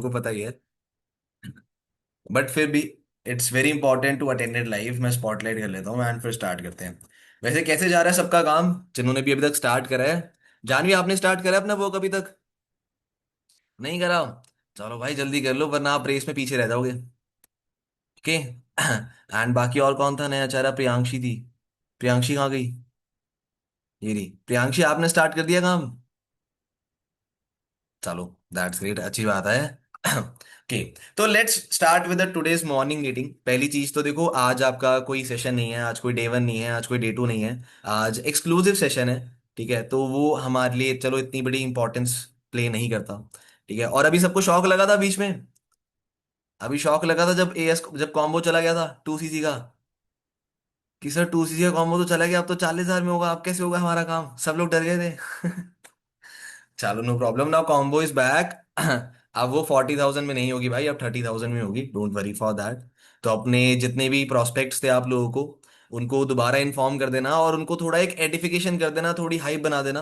को पता ही है। बट फिर भी it's very important to attend it live. मैं स्पॉटलाइट कर लेता हूँ एंड फिर स्टार्ट करते हैं। वैसे कैसे जा रहा है सबका काम, जिन्होंने भी अभी तक स्टार्ट करा है? जानवी, आपने स्टार्ट करा है अपना वो अभी तक? नहीं करा? चलो भाई जल्दी कर लो वरना आप रेस में पीछे रह जाओगे। ओके। एंड बाकी और कौन था नया चेहरा? प्रियांशी थी। प्रियांशी कहाँ गई? ये रही प्रियांशी, आपने स्टार्ट कर दिया काम? चलो, दैट्स ग्रेट, अच्छी बात है। ओके, तो let's start with the today's morning meeting. पहली चीज तो देखो, आज आपका कोई सेशन नहीं है, आज कोई डे वन नहीं है, आज कोई डे टू नहीं है। आज एक्सक्लूसिव सेशन है। ठीक है, तो वो हमारे लिए चलो इतनी बड़ी इंपॉर्टेंस प्ले नहीं करता। ठीक है, और अभी सबको शौक लगा था बीच में। अभी शौक लगा था जब एएस, जब कॉम्बो चला गया था 2 सीसी का, कि सर 2 सीसी का कॉम्बो तो चला गया, अब तो 40,000 में होगा, अब कैसे होगा हमारा काम, सब लोग डर गए थे। चलो, no problem, now combo is back. अब वो 40,000 में नहीं होगी भाई, अब 30,000 में होगी, डोंट वरी फॉर दैट। तो अपने जितने भी प्रोस्पेक्ट्स थे आप लोगों को, उनको दोबारा इन्फॉर्म कर देना और उनको थोड़ा एक एडिफिकेशन कर देना, थोड़ी हाइप बना देना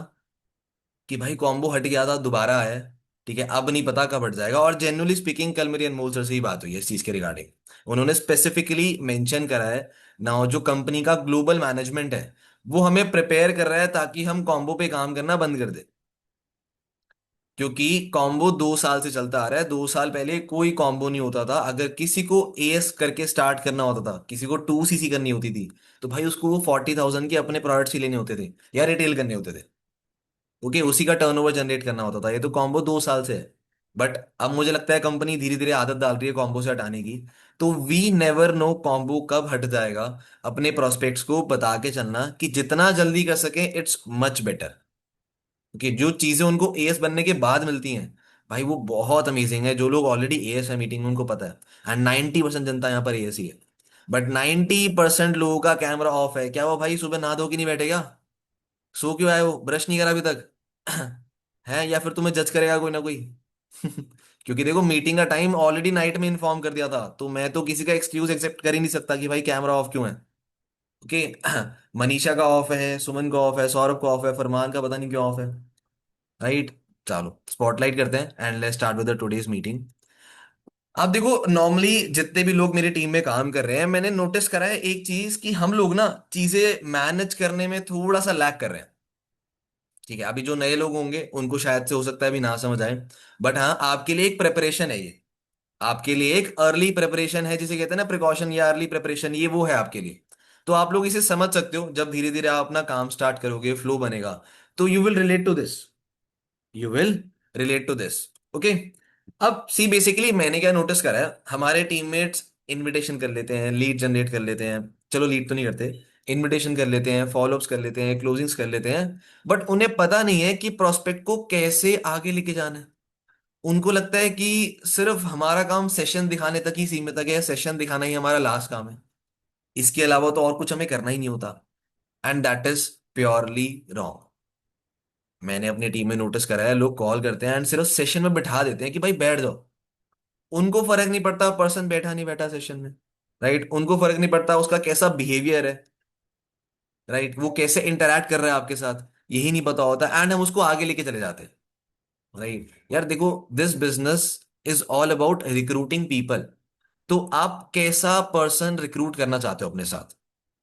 कि भाई कॉम्बो हट गया था, दोबारा आया है। ठीक है, अब नहीं पता कब हट जाएगा। और जेन्युइनली स्पीकिंग, कल मेरी अनमोल सर से ही बात हुई है इस चीज के रिगार्डिंग। उन्होंने स्पेसिफिकली मेंशन करा है ना, जो कंपनी का ग्लोबल मैनेजमेंट है वो हमें प्रिपेयर कर रहा है ताकि हम कॉम्बो पे काम करना बंद कर दे। क्योंकि कॉम्बो 2 साल से चलता आ रहा है, 2 साल पहले कोई कॉम्बो नहीं होता था। अगर किसी को एएस करके स्टार्ट करना होता था, किसी को 2 सीसी करनी होती थी, तो भाई उसको वो 40,000 के अपने प्रोडक्ट्स ही लेने होते थे या रिटेल करने होते थे। ओके, उसी का टर्नओवर जनरेट करना होता था। ये तो कॉम्बो 2 साल से है। बट अब मुझे लगता है कंपनी धीरे धीरे आदत डाल रही है कॉम्बो से हटाने की। तो वी नेवर नो कॉम्बो कब हट जाएगा। अपने प्रोस्पेक्ट्स को बता के चलना कि जितना जल्दी कर सके इट्स मच बेटर। कि जो चीजें उनको एएस बनने के बाद मिलती हैं, भाई वो बहुत अमेजिंग है। जो लोग ऑलरेडी एएस है मीटिंग में उनको पता है। एंड 90% जनता यहाँ पर एएस ही है। बट 90% लोगों का कैमरा ऑफ है। क्या वो भाई सुबह नहा धो के नहीं बैठेगा? सो क्यों आए हो, ब्रश नहीं करा अभी तक? है, या फिर तुम्हें जज करेगा कोई ना कोई? क्योंकि देखो, मीटिंग का टाइम ऑलरेडी नाइट में इन्फॉर्म कर दिया था, तो मैं तो किसी का एक्सक्यूज एक्सेप्ट कर ही नहीं सकता कि भाई कैमरा ऑफ क्यों है। ओके। मनीषा का ऑफ है, सुमन का ऑफ है, सौरभ का ऑफ है, फरमान का पता नहीं क्यों ऑफ है। राइट। चलो स्पॉटलाइट करते हैं and let's start with the today's meeting. अब देखो, नॉर्मली जितने भी लोग मेरी टीम में काम कर रहे हैं, मैंने नोटिस करा है एक चीज, कि हम लोग ना चीजें मैनेज करने में थोड़ा सा लैग कर रहे हैं। ठीक है, अभी जो नए लोग होंगे उनको शायद से हो सकता है अभी ना समझ आए। बट हाँ, आपके लिए एक प्रिपरेशन है ये। आपके लिए एक अर्ली प्रिपरेशन है, जिसे कहते हैं ना प्रिकॉशन या अर्ली प्रिपरेशन, ये वो है आपके लिए। तो आप लोग इसे समझ सकते हो, जब धीरे धीरे आप अपना काम स्टार्ट करोगे, फ्लो बनेगा, तो you will relate to this. You will relate to this. Okay. अब सी बेसिकली मैंने क्या नोटिस करा है, हमारे टीममेट्स इनविटेशन कर लेते हैं, लीड जनरेट कर लेते हैं। चलो लीड तो नहीं करते, इनविटेशन कर लेते हैं, फॉलोअप्स कर लेते हैं, क्लोजिंग्स कर लेते हैं। बट उन्हें पता नहीं है कि प्रोस्पेक्ट को कैसे आगे लेके जाना है। उनको लगता है कि सिर्फ हमारा काम सेशन दिखाने तक ही सीमित है, सेशन दिखाना ही हमारा लास्ट काम है, इसके अलावा तो और कुछ हमें करना ही नहीं होता। And that is purely wrong. मैंने अपनी टीम में नोटिस करा है, लोग कॉल करते हैं एंड सिर्फ सेशन में बिठा देते हैं कि भाई बैठ जाओ। उनको फर्क नहीं पड़ता पर्सन बैठा नहीं बैठा सेशन में। राइट, उनको फर्क नहीं पड़ता उसका कैसा बिहेवियर है। राइट, वो कैसे इंटरेक्ट कर रहा है आपके साथ, यही नहीं पता होता, एंड हम उसको आगे लेके चले जाते हैं। राइट यार, देखो, this business is all about recruiting people. तो आप कैसा पर्सन रिक्रूट करना चाहते हो अपने साथ?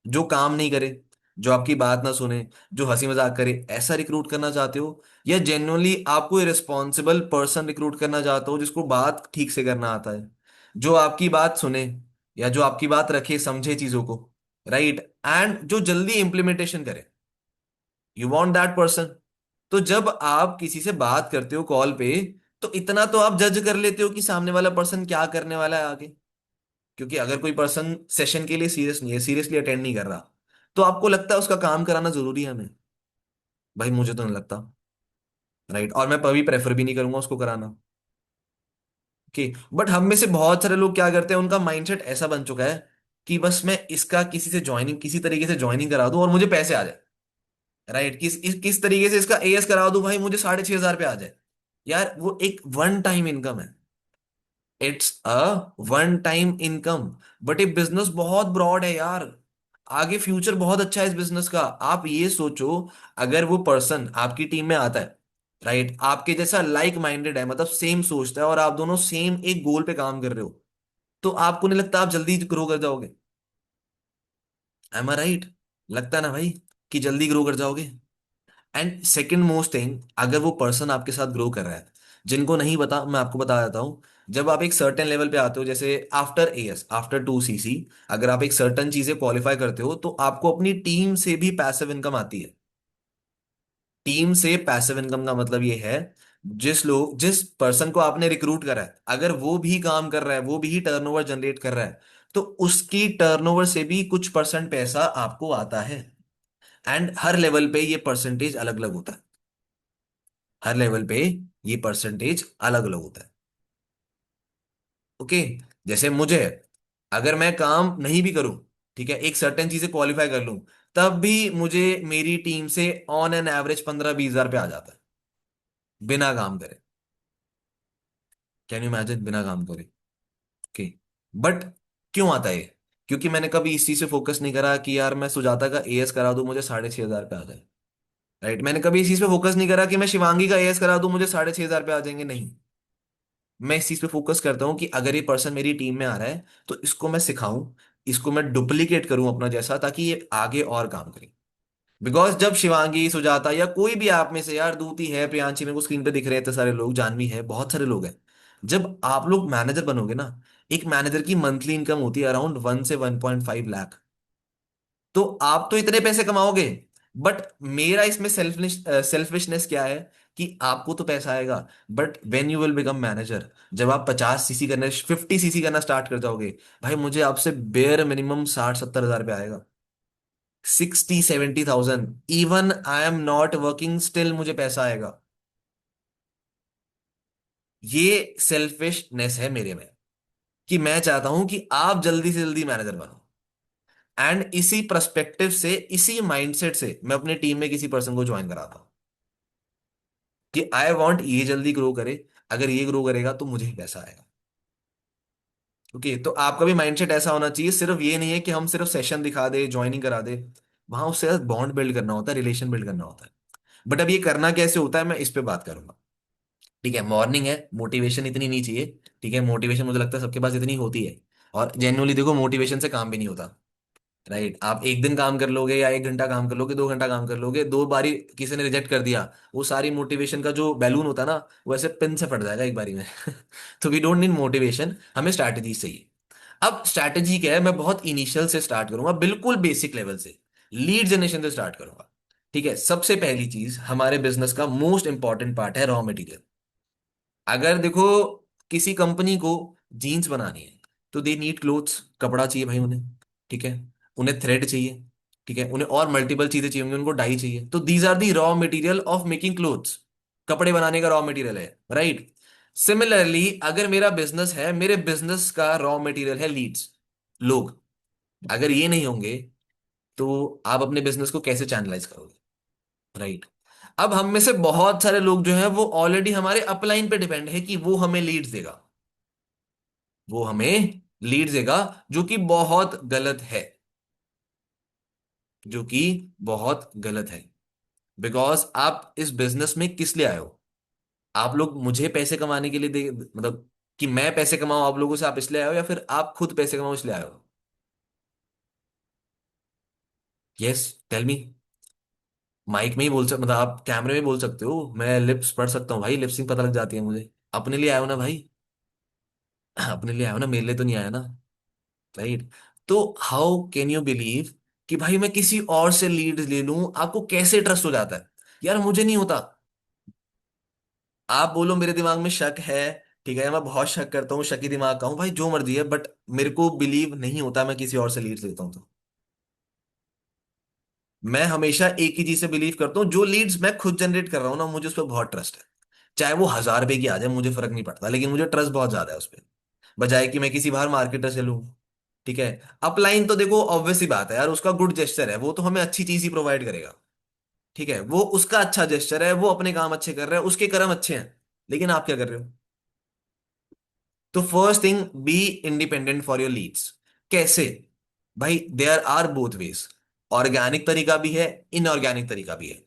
जो काम नहीं करे, जो आपकी बात ना सुने, जो हंसी मजाक करे, ऐसा रिक्रूट करना चाहते हो? या जेन्युइनली आप कोई रिस्पॉन्सिबल पर्सन रिक्रूट करना चाहते हो, जिसको बात ठीक से करना आता है, जो आपकी बात सुने, या जो आपकी बात रखे, समझे चीजों को, राइट, एंड जो जल्दी इंप्लीमेंटेशन करे? You want that person. तो जब आप किसी से बात करते हो कॉल पे, तो इतना तो आप जज कर लेते हो कि सामने वाला पर्सन क्या करने वाला है आगे। क्योंकि अगर कोई पर्सन सेशन के लिए सीरियस नहीं है, सीरियसली अटेंड नहीं कर रहा, तो आपको लगता है उसका काम कराना जरूरी है हमें? भाई मुझे तो नहीं लगता। राइट, और मैं कभी प्रेफर भी नहीं करूंगा उसको कराना। कि बट हम में से बहुत सारे लोग क्या करते हैं, उनका माइंडसेट ऐसा बन चुका है कि बस मैं इसका किसी से ज्वाइनिंग, किसी तरीके से ज्वाइनिंग करा दूं और मुझे पैसे आ जाए। राइट, किस तरीके से इसका एएस करा दूं भाई, मुझे 6,500 पे आ जाए। यार वो एक वन टाइम इनकम है। It's a one time income. But ये बिजनेस बहुत ब्रॉड है यार। आगे फ्यूचर बहुत अच्छा है इस बिजनेस का। आप ये सोचो, अगर वो पर्सन आपकी टीम में आता है, राइट, आपके जैसा लाइक माइंडेड है, मतलब सेम सोचता है, और आप दोनों सेम एक गोल पे काम कर रहे हो, तो आपको नहीं लगता आप जल्दी ग्रो कर जाओगे? M I right? लगता है ना भाई कि जल्दी ग्रो कर जाओगे? एंड सेकंड मोस्ट थिंग, अगर वो पर्सन आपके साथ ग्रो कर रहा है, जिनको नहीं पता मैं आपको बता देता हूँ, जब आप एक सर्टेन लेवल पे आते हो, जैसे आफ्टर एएस, आफ्टर 2 सीसी, अगर आप एक सर्टेन चीजें क्वालिफाई करते हो, तो आपको अपनी टीम से भी पैसिव इनकम आती है। टीम से पैसिव इनकम का मतलब ये है, जिस पर्सन को आपने रिक्रूट करा है, अगर वो भी काम कर रहा है, वो भी टर्नओवर जनरेट कर रहा है, तो उसकी टर्नओवर से भी कुछ परसेंट पैसा आपको आता है। एंड हर लेवल पे ये परसेंटेज अलग अलग होता है। हर लेवल पे ये परसेंटेज अलग अलग होता है। ओके? जैसे मुझे, अगर मैं काम नहीं भी करूं, ठीक है, एक सर्टेन चीजें क्वालिफाई कर लूं, तब भी मुझे मेरी टीम से ऑन एन एवरेज 15-20 हजार पे आ जाता है, बिना काम करे। Can you imagine? बिना काम करे। ओके। बट क्यों आता है? क्योंकि मैंने कभी इस चीज से फोकस नहीं करा कि यार मैं सुजाता का एएस करा दूं, मुझे 6,500 पे आ जाए। राइट, मैंने कभी इस चीज पे फोकस नहीं करा कि मैं शिवांगी का एएस करा दूं, मुझे 6,500 पे आ जाएंगे। नहीं, मैं इस चीज पे फोकस करता हूँ कि अगर ये पर्सन मेरी टीम में आ रहा है, तो इसको मैं सिखाऊं, इसको मैं डुप्लीकेट करूं अपना जैसा, ताकि ये आगे और काम करे। बिकॉज जब शिवांगी, सुजाता, या कोई भी आप में से, यार दूती है, प्रियांशी, मेरे को स्क्रीन पे दिख रहे हैं इतने सारे लोग, जानवी है, बहुत सारे लोग हैं, जब आप लोग मैनेजर बनोगे ना, एक मैनेजर की मंथली इनकम होती है अराउंड 1 से 1.5 लाख। तो आप तो इतने पैसे कमाओगे, बट मेरा इसमें सेल्फिशनेस क्या है, कि आपको तो पैसा आएगा, but when you will become manager, जब आप 50 सीसी करने, 50 सीसी करना स्टार्ट कर जाओगे, भाई मुझे आपसे बेयर मिनिमम 60-70 हजार पे आएगा। 60-70 thousand, even I am not working still मुझे पैसा आएगा। ये सेल्फिशनेस है मेरे में, कि मैं चाहता हूं कि आप जल्दी से जल्दी मैनेजर बनो। एंड इसी पर्सपेक्टिव से, इसी माइंडसेट से मैं अपनी टीम में किसी पर्सन को ज्वाइन कराता हूं, कि आई वांट ये जल्दी ग्रो करे, अगर ये ग्रो करेगा तो मुझे ही पैसा आएगा। ओके, तो आपका भी माइंडसेट ऐसा होना चाहिए, सिर्फ ये नहीं है कि हम सिर्फ सेशन दिखा दे, ज्वाइनिंग करा दे, वहां उससे बॉन्ड बिल्ड करना होता है, रिलेशन बिल्ड करना होता है। बट अब ये करना कैसे होता है, मैं इस पे बात करूंगा। ठीक है, मॉर्निंग है, मोटिवेशन इतनी नहीं चाहिए। ठीक है, मोटिवेशन मुझे लगता है सबके पास इतनी होती है, और जेन्युइनली देखो, मोटिवेशन से काम भी नहीं होता। राइट, आप एक दिन काम कर लोगे, या 1 घंटा काम कर लोगे, 2 घंटा काम कर लोगे, 2 बारी किसी ने रिजेक्ट कर दिया, वो सारी मोटिवेशन का जो बैलून होता है ना, वो ऐसे पिन से फट जाएगा एक बारी में। तो वी डोंट नीड मोटिवेशन, हमें स्ट्रैटेजी चाहिए। अब स्ट्रैटेजी क्या है, मैं बहुत इनिशियल से स्टार्ट करूंगा, बिल्कुल बेसिक लेवल से, लीड जनरेशन से स्टार्ट करूंगा। ठीक है, सबसे पहली चीज, हमारे बिजनेस का मोस्ट इंपॉर्टेंट पार्ट है रॉ मटेरियल। अगर देखो, किसी कंपनी को जीन्स बनानी है, तो दे नीड क्लोथ्स, कपड़ा चाहिए भाई उन्हें। ठीक है, उन्हें थ्रेड चाहिए। ठीक है, उन्हें और मल्टीपल चीजें चाहिए होंगी, उनको डाई चाहिए, तो these are the raw material of making clothes. कपड़े बनाने का रॉ मटेरियल है, राइट? सिमिलरली, अगर मेरा बिजनेस है, मेरे बिजनेस का रॉ मटेरियल है लीड्स, लोग। अगर ये नहीं होंगे, तो आप अपने बिजनेस को कैसे चैनलाइज करोगे? राइट। अब हम में से बहुत सारे लोग जो हैं, वो ऑलरेडी हमारे अपलाइन पे डिपेंड है कि वो हमें लीड्स देगा, वो हमें लीड्स देगा, जो कि बहुत गलत है, जो कि बहुत गलत है। बिकॉज आप इस बिजनेस में किस लिए आए हो? आप लोग मुझे पैसे कमाने के लिए दे, मतलब कि मैं पैसे कमाऊं आप लोगों से, आप इसलिए आए हो, या फिर आप खुद पैसे कमाओ इसलिए आए हो? Yes, tell me. माइक में ही बोल सकते, मतलब आप कैमरे में बोल सकते हो, मैं लिप्स पढ़ सकता हूँ भाई, लिपसिंग पता लग जाती है मुझे। अपने लिए आए हो ना भाई? अपने लिए आए हो ना, मेरे लिए तो नहीं आया ना। राइट। तो हाउ कैन यू बिलीव कि भाई मैं किसी और से लीड ले लूं, आपको कैसे ट्रस्ट हो जाता है? यार मुझे नहीं होता। आप बोलो मेरे दिमाग में शक है, ठीक है, मैं बहुत शक करता हूँ, शकी दिमाग का हूँ भाई, जो मर्जी है, बट मेरे को बिलीव नहीं होता मैं किसी और से लीड लेता हूँ तो। मैं हमेशा एक ही चीज से बिलीव करता हूँ, जो लीड्स मैं खुद जनरेट कर रहा हूँ ना, मुझे उस पर बहुत ट्रस्ट है। चाहे वो 1,000 रुपए की आ जाए, मुझे फर्क नहीं पड़ता, लेकिन मुझे ट्रस्ट बहुत ज्यादा है उस पर, बजाय कि मैं किसी बाहर मार्केटर से लूं। ठीक है, अपलाइन तो देखो ऑब्वियस सी बात है यार, उसका गुड जेस्चर है, वो तो हमें अच्छी चीज ही प्रोवाइड करेगा। ठीक है, वो उसका अच्छा जेस्चर है, वो अपने काम अच्छे कर रहा है, उसके कर्म अच्छे हैं। लेकिन आप क्या कर रहे हो? तो first thing, be independent for your leads. कैसे? भाई there are both ways, organic तरीका भी है, इनऑर्गेनिक तरीका भी है,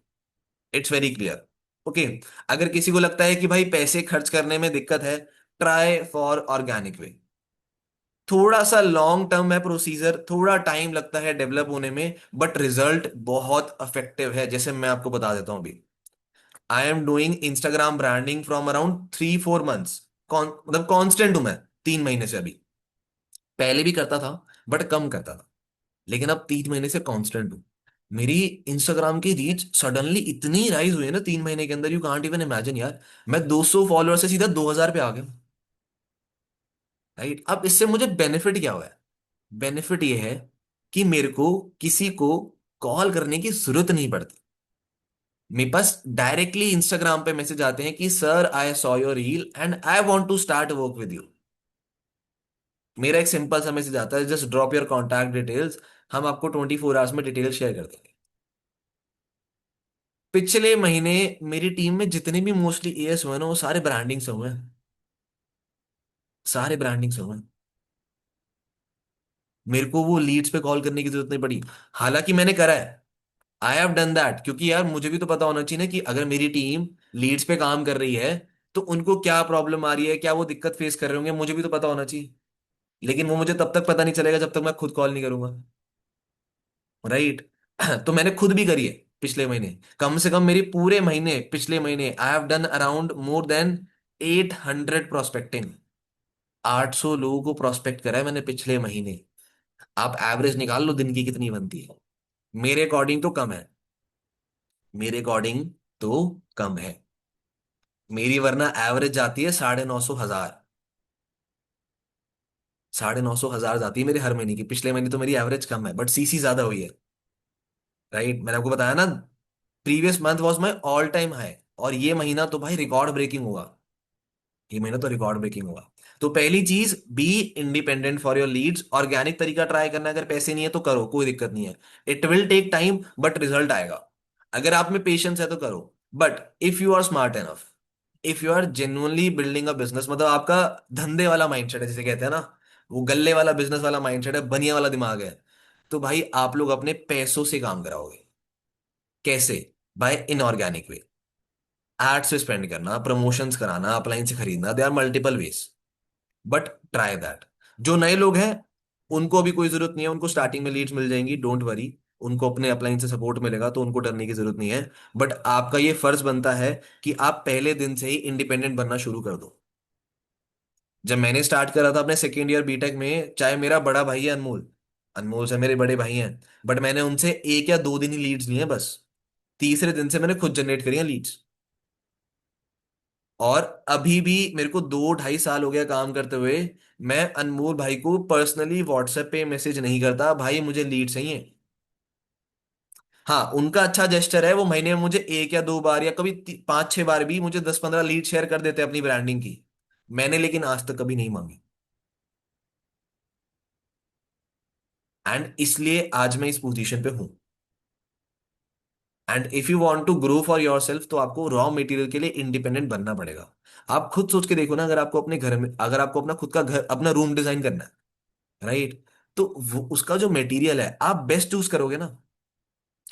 इट्स वेरी क्लियर। ओके। अगर किसी को लगता है कि भाई पैसे खर्च करने में दिक्कत है, ट्राई फॉर ऑर्गेनिक वे। थोड़ा सा लॉन्ग टर्म है प्रोसीजर, थोड़ा टाइम लगता है डेवलप होने में, बट रिजल्ट बहुत इफेक्टिव है। जैसे मैं आपको बता देता हूँ अभी, I am doing Instagram branding from around 3-4 months. मतलब कांस्टेंट हूं मैं 3 महीने से अभी। पहले भी करता था बट कम करता था, लेकिन अब 3 महीने से कांस्टेंट हूं। मेरी इंस्टाग्राम की रीच सडनली इतनी राइज हुई है ना 3 महीने के अंदर, यू कांट इवन इमेजिन यार। मैं 200 फॉलोअर से सीधा 2000 पे आ गया। राइट, अब इससे मुझे बेनिफिट क्या हुआ है? बेनिफिट ये है कि मेरे को किसी को कॉल करने की जरूरत नहीं पड़ती। मेरे पास डायरेक्टली इंस्टाग्राम पे मैसेज आते हैं कि sir I saw your reel and I want to start work with you. मेरा एक सिंपल सा मैसेज आता है, just drop your contact details, हम आपको 24 आवर्स में डिटेल शेयर कर देंगे। पिछले महीने मेरी टीम में जितने भी मोस्टली एएस हुए ना, वो सारे ब्रांडिंग से हुए हैं। सारे ब्रांडिंग से हुए हैं। मेरे को वो लीड्स पे कॉल करने की जरूरत नहीं पड़ी। हालांकि मैंने करा है, आई हैव डन दैट, क्योंकि यार मुझे भी तो पता होना चाहिए ना कि अगर मेरी टीम लीड्स पे काम कर रही है तो उनको क्या प्रॉब्लम आ रही है, क्या वो दिक्कत फेस कर रहे होंगे, मुझे भी तो पता होना चाहिए। लेकिन वो मुझे तब तक पता नहीं चलेगा जब तक मैं खुद कॉल नहीं करूंगा। राइट। तो मैंने खुद भी करी है पिछले महीने। कम से कम मेरी पूरे महीने, पिछले महीने I have done around more than 800 prospecting. 800 लोगों को प्रोस्पेक्ट करा है मैंने पिछले महीने। आप एवरेज निकाल लो दिन की कितनी बनती है। मेरे अकॉर्डिंग तो कम है। मेरे अकॉर्डिंग तो कम है। मेरी वरना एवरेज जाती है 950 हजार। 950 हजार जाती है मेरी हर महीने की। पिछले महीने तो मेरी एवरेज कम है बट सीसी ज्यादा हुई है। राइट, मैंने आपको बताया ना, previous month was my all time high. और ये महीना तो भाई रिकॉर्ड ब्रेकिंग होगा। ये महीना तो रिकॉर्ड ब्रेकिंग होगा। तो पहली चीज, be independent for your leads. Organic तरीका ट्राई करना, अगर पैसे नहीं है तो करो, कोई दिक्कत नहीं है। It will take time but result आएगा। अगर आप में पेशेंस है तो करो। But if you are smart enough, if you are genuinely building a business, मतलब आपका धंधे वाला माइंडसेट है जिसे कहते हैं ना, वो गल्ले वाला बिजनेस वाला माइंडसेट है, बनिया वाला दिमाग है, तो भाई आप लोग अपने पैसों से काम कराओगे। कैसे? By inorganic way. एड्स पे स्पेंड करना, प्रमोशंस कराना, अपलाइन से खरीदना, they are multiple ways. But try that. जो नए लोग हैं उनको अभी कोई जरूरत नहीं है, उनको स्टार्टिंग में लीड्स मिल जाएंगी, डोंट वरी। उनको अपने अपलाइन से सपोर्ट मिलेगा तो उनको डरने की जरूरत नहीं है। बट आपका ये फर्ज बनता है कि आप पहले दिन से ही इंडिपेंडेंट बनना शुरू कर दो। जब मैंने स्टार्ट करा था अपने सेकेंड ईयर बीटेक में, चाहे मेरा बड़ा भाई है अनमोल, अनमोल से मेरे बड़े भाई हैं, बट मैंने उनसे 1 या 2 दिन ही लीड्स लिए हैं बस। तीसरे दिन से मैंने खुद जनरेट करी हैं लीड्स। और अभी भी मेरे को 2-2.5 साल हो गया काम करते हुए, मैं अनमोल भाई को पर्सनली व्हाट्सएप पे मैसेज नहीं करता, भाई मुझे लीड चाहिए। हाँ, उनका अच्छा जेस्चर है, वो महीने में मुझे 1 या 2 बार या कभी 5-6 बार भी मुझे 10-15 लीड शेयर कर देते हैं अपनी ब्रांडिंग की। मैंने लेकिन आज तक कभी नहीं मांगी। एंड इसलिए आज मैं इस पोजीशन पे हूं। And if you want to grow for yourself, तो आपको रॉ मटेरियल के लिए इंडिपेंडेंट बनना पड़ेगा। आप खुद सोच के देखो ना, अगर आपको अपने घर में, अगर आपको अपना खुद का घर, अपना रूम डिजाइन करना है, राइट, तो वो उसका जो मटेरियल है आप बेस्ट चूज करोगे ना।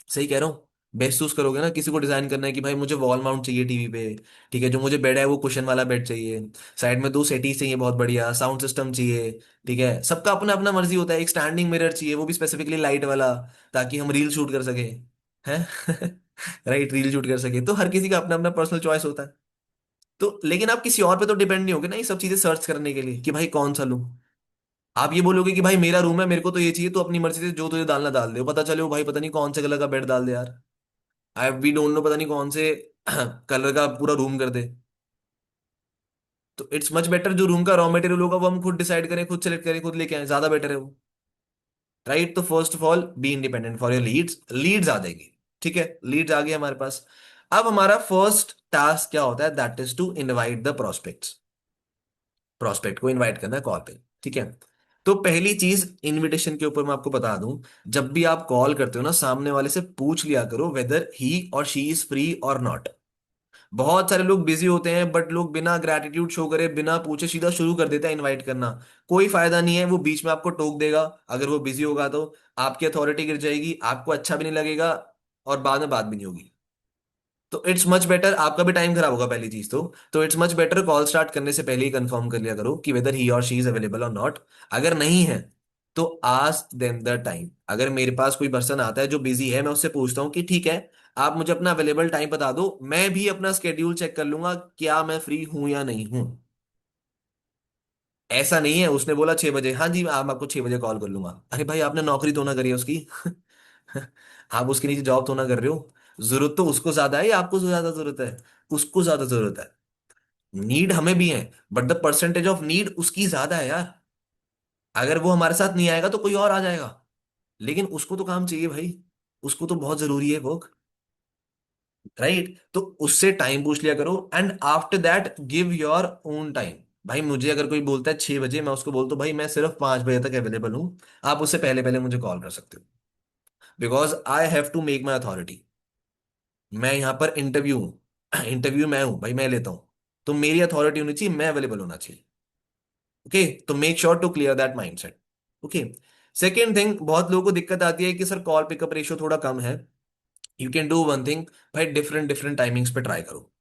सही कह रहा हूँ। बेस्ट चूज करोगे ना। किसी को डिजाइन करना है कि भाई मुझे वॉल माउंट चाहिए टीवी पे, ठीक है, जो मुझे बेड है वो कुशन वाला बेड चाहिए, साइड में 2 सेटीज चाहिए बहुत बढ़िया, साउंड सिस्टम चाहिए, ठीक है, सबका अपना अपना मर्जी होता है। एक स्टैंडिंग मिरर चाहिए, वो भी स्पेसिफिकली लाइट वाला, ताकि हम रील शूट कर सके, हैं। राइट, रील शूट कर सके। तो हर किसी का अपना अपना पर्सनल चॉइस होता है। तो लेकिन आप किसी और पे तो डिपेंड नहीं होगे ना ये सब चीजें सर्च करने के लिए कि भाई कौन सा लूं। आप ये बोलोगे कि भाई मेरा रूम है, मेरे को तो ये चाहिए, तो अपनी मर्जी से जो तुझे डालना डाल दे, पता चले वो भाई पता नहीं कौन से कलर का बेड डाल दे यार। आई वी डोंट नो, पता नहीं कौन से कलर का पूरा रूम कर दे। तो इट्स मच बेटर जो रूम का रॉ मटेरियल होगा वो हम खुद डिसाइड करें, खुद सेलेक्ट करें, खुद लेके आए, ज्यादा बेटर है वो। राइट, तो first of all be independent for your leads. Leads आ जाएगी, ठीक है, लीड्स आ गई हमारे पास। अब हमारा फर्स्ट टास्क क्या होता है? That is to invite the prospects. Prospect को इनवाइट करना है कॉल पे, ठीक है। तो पहली चीज इनविटेशन के ऊपर मैं आपको बता दूं, जब भी आप कॉल करते हो ना, सामने वाले से पूछ लिया करो वेदर ही और शी इज फ्री और नॉट। बहुत सारे लोग बिजी होते हैं बट लोग बिना ग्रैटिट्यूड शो करे, बिना पूछे सीधा शुरू कर देते हैं इनवाइट करना। कोई फायदा नहीं है, वो बीच में आपको टोक देगा। अगर वो बिजी होगा तो आपकी अथॉरिटी गिर जाएगी, आपको अच्छा भी नहीं लगेगा और बाद में बात भी नहीं होगी। तो इट्स मच बेटर, आपका भी टाइम खराब होगा पहली चीज तो it's much better call start करने से पहले ही कंफर्म कर लिया करो कि वेदर ही और शी इज अवेलेबल और नॉट। अगर नहीं है तो आस्क देम द टाइम। अगर मेरे पास कोई पर्सन आता है जो बिजी है, मैं उससे पूछता हूँ कि ठीक है, आप मुझे अपना अवेलेबल टाइम बता दो, मैं भी अपना स्केड्यूल चेक कर लूंगा क्या मैं फ्री हूं या नहीं हूं। ऐसा नहीं है उसने बोला 6 बजे, हाँ जी मैं आपको 6 बजे कॉल कर लूंगा। अरे भाई आपने नौकरी तो ना करी है उसकी। आप उसके नीचे जॉब तो ना कर रहे हो। जरूरत तो उसको ज्यादा है या आपको ज्यादा जरूरत है? उसको ज्यादा जरूरत है। नीड हमें भी है, but the percentage of need उसकी ज्यादा है यार। अगर वो हमारे साथ नहीं आएगा तो कोई और आ जाएगा, लेकिन उसको तो काम चाहिए भाई, उसको तो बहुत जरूरी है वर्क। राइट, तो उससे टाइम पूछ लिया करो and after that give your own time. भाई मुझे अगर कोई बोलता है 6 बजे, मैं उसको बोलता हूँ भाई मैं सिर्फ 5 बजे तक अवेलेबल हूँ, आप उससे पहले पहले मुझे कॉल कर सकते हो। Because I have to make my authority. मैं यहाँ पर इंटरव्यू हूँ। इंटरव्यू मैं हूँ भाई, मैं लेता हूँ। तो मेरी अथॉरिटी होनी चाहिए, मैं अवेलेबल होना चाहिए। ओके, तो make sure to clear that mindset. Okay, second thing, बहुत लोगों को दिक्कत आती है कि सर कॉल पिकअप रेशियो थोड़ा कम है। You can do one thing, भाई डिफरेंट डिफरेंट टाइमिंग्स पे ट्राई करो।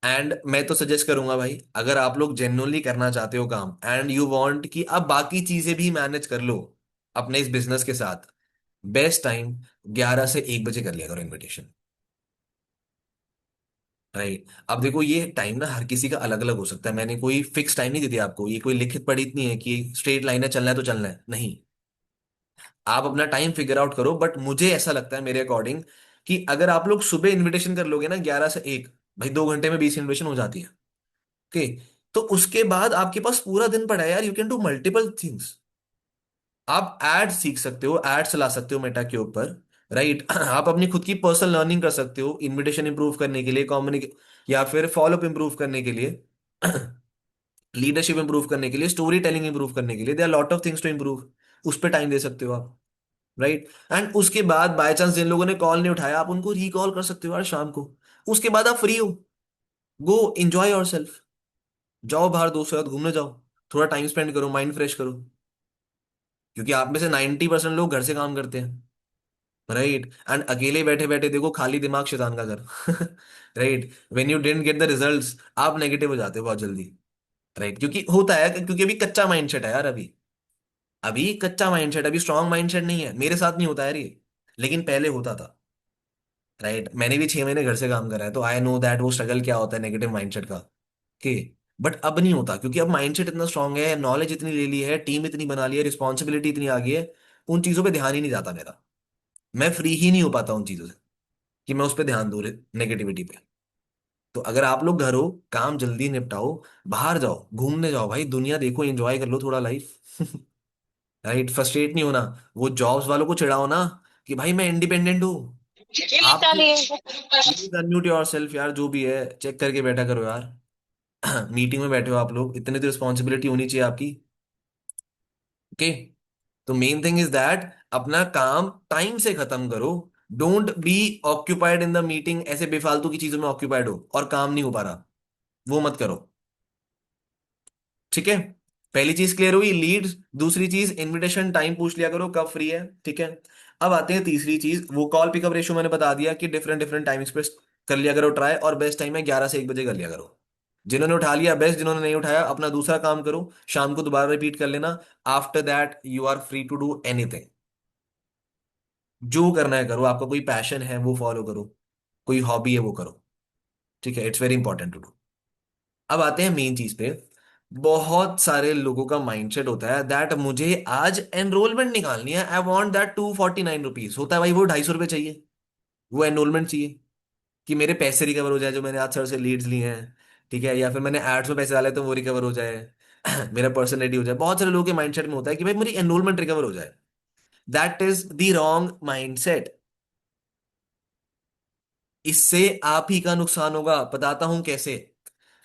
एंड मैं तो सजेस्ट करूंगा भाई, अगर आप लोग जेन्युइनली करना चाहते हो काम एंड यू वांट कि आप बाकी चीजें भी मैनेज कर लो अपने इस बिजनेस के साथ, बेस्ट टाइम 11 से 1 बजे कर लिया करो इनविटेशन। राइट, अब देखो ये टाइम ना हर किसी का अलग अलग हो सकता है, मैंने कोई फिक्स टाइम नहीं दी थी आपको, ये कोई लिखित पढ़ी नहीं है कि स्ट्रेट लाइन है, चलना है तो चलना है, नहीं। आप अपना टाइम फिगर आउट करो, बट मुझे ऐसा लगता है मेरे अकॉर्डिंग कि अगर आप लोग सुबह इनविटेशन कर लोगे ना 11 से 1, भाई 2 घंटे में 20 इन्विटेशन हो जाती है। ओके, तो उसके बाद आपके पास पूरा दिन पड़ा है यार, you can do multiple things. आप एड सीख सकते हो, एड चला सकते हो मेटा के ऊपर। राइट, आप अपनी खुद की पर्सनल लर्निंग कर सकते हो इनविटेशन इंप्रूव करने के लिए, कम्युनिक या फिर फॉलोअप इंप्रूव करने के लिए, लीडरशिप इंप्रूव करने के लिए, स्टोरी टेलिंग इंप्रूव करने के लिए, there are lot of things to improve. उस पर टाइम दे सकते हो आप। राइट, एंड उसके बाद बाय चांस जिन लोगों ने कॉल नहीं उठाया, आप उनको रिकॉल कर सकते हो यार शाम को। उसके बाद आप फ्री हो, गो एंजॉय योर सेल्फ, जाओ बाहर दोस्तों के साथ घूमने जाओ, थोड़ा टाइम स्पेंड करो, माइंड फ्रेश करो। क्योंकि आप में से 90% लोग घर से काम करते हैं। राइट, एंड अकेले बैठे बैठे देखो, खाली दिमाग शैतान का घर। Right, when you didn't get the results, आप नेगेटिव हो जाते हो बहुत जल्दी। राइट, क्योंकि होता है, क्योंकि अभी कच्चा माइंडसेट है यार, अभी अभी कच्चा माइंडसेट, अभी स्ट्रांग माइंडसेट नहीं है। मेरे साथ नहीं होता यार ये, लेकिन पहले होता था। राइट, मैंने भी 6 महीने घर से काम करा है, तो आई नो दैट वो स्ट्रगल क्या होता है नेगेटिव माइंडसेट का। कि बट अब नहीं होता, क्योंकि अब माइंडसेट इतना स्ट्रांग है, नॉलेज इतनी ले ली है, टीम इतनी बना ली है, रिस्पॉन्सिबिलिटी इतनी आ गई है, उन चीजों पे ध्यान ही नहीं जाता मेरा। मैं फ्री ही नहीं हो पाता उन चीजों से कि मैं उस पर ध्यान दूं, नेगेटिविटी पे। तो अगर आप लोग घर हो, काम जल्दी निपटाओ, बाहर जाओ, घूमने जाओ भाई, दुनिया देखो, एंजॉय कर लो थोड़ा लाइफ। राइट, फ्रस्ट्रेट नहीं होना। वो जॉब्स वालों को चिढ़ाओ ना कि भाई मैं इंडिपेंडेंट हूँ। आप प्लीज अनम्यूट योर सेल्फ यार, जो भी है चेक करके बैठा करो यार। मीटिंग में बैठे हो आप लोग, इतनी तो रिस्पॉन्सिबिलिटी होनी चाहिए आपकी। ओके, तो मेन थिंग इज दैट अपना काम टाइम से खत्म करो। Don't be occupied in the meeting, ऐसे बेफालतू की चीजों में ऑक्यूपाइड हो और काम नहीं हो पा रहा, वो मत करो। ठीक है, पहली चीज क्लियर हुई, लीड्स। दूसरी चीज इनविटेशन टाइम पूछ लिया करो कब फ्री है। ठीक है, अब आते हैं तीसरी चीज, वो कॉल पिकअप रेशियो मैंने बता दिया कि डिफरेंट डिफरेंट टाइमिंग्स पे कर लिया करो ट्राई, और बेस्ट टाइम है 11 से 1 बजे कर लिया करो। जिन्होंने उठा लिया बेस्ट, जिन्होंने नहीं उठाया अपना दूसरा काम करो, शाम को दोबारा रिपीट कर लेना। After that you are free to do anything, जो करना है करो, आपका कोई पैशन है वो फॉलो करो, कोई हॉबी है वो करो। ठीक है, it's very important to do. अब आते हैं मेन चीज पे। बहुत सारे लोगों का माइंडसेट होता है दैट मुझे आज एनरोलमेंट निकालनी है, आई वांट दैट 249 रुपीज होता है भाई, वो 250 रुपये चाहिए, वो एनरोलमेंट चाहिए कि मेरे पैसे रिकवर हो जाए जो मैंने आज सर से लीड्स ली हैं। ठीक है, या फिर मैंने एड्स में पैसे डाले तो वो रिकवर हो जाए। मेरा पर्सन रेडी हो जाए। बहुत सारे लोगों के माइंडसेट में होता है कि भाई मेरी एनरोलमेंट रिकवर हो जाए। That is the wrong mindset. इससे आप ही का नुकसान होगा, बताता हूं कैसे।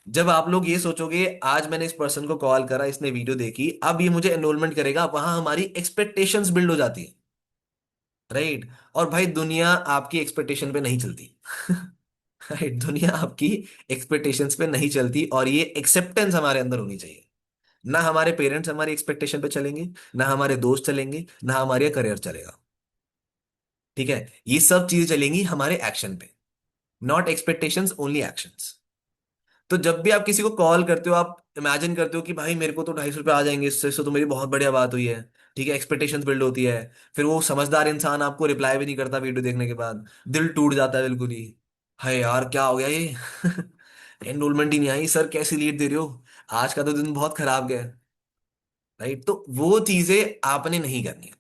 जब आप लोग ये सोचोगे आज मैंने इस पर्सन को कॉल करा, इसने वीडियो देखी, अब ये मुझे एनरोलमेंट करेगा, वहां हमारी एक्सपेक्टेशंस बिल्ड हो जाती है। राइट, और भाई दुनिया आपकी एक्सपेक्टेशन पे नहीं चलती। राइट, दुनिया आपकी एक्सपेक्टेशंस पे नहीं चलती, और ये एक्सेप्टेंस हमारे अंदर होनी चाहिए। ना हमारे पेरेंट्स हमारी एक्सपेक्टेशन पे चलेंगे, ना हमारे दोस्त चलेंगे, ना हमारे करियर चलेगा। ठीक है, ये सब चीजें चलेंगी हमारे एक्शन पे। Not expectations, only actions. तो जब भी आप किसी को कॉल करते हो, आप इमेजिन करते हो कि भाई मेरे को तो 250 रुपये आ जाएंगे इससे तो मेरी बहुत बढ़िया बात हुई है। ठीक है, एक्सपेक्टेशंस बिल्ड होती है। फिर वो समझदार इंसान आपको रिप्लाई भी नहीं करता वीडियो देखने के बाद, दिल टूट जाता है बिल्कुल ही। है यार, क्या हो गया ये एनरोलमेंट ही नहीं आई सर, कैसी लीड दे रहे हो, आज का तो दिन बहुत खराब गया। राइट, तो वो चीजें आपने नहीं करनी है।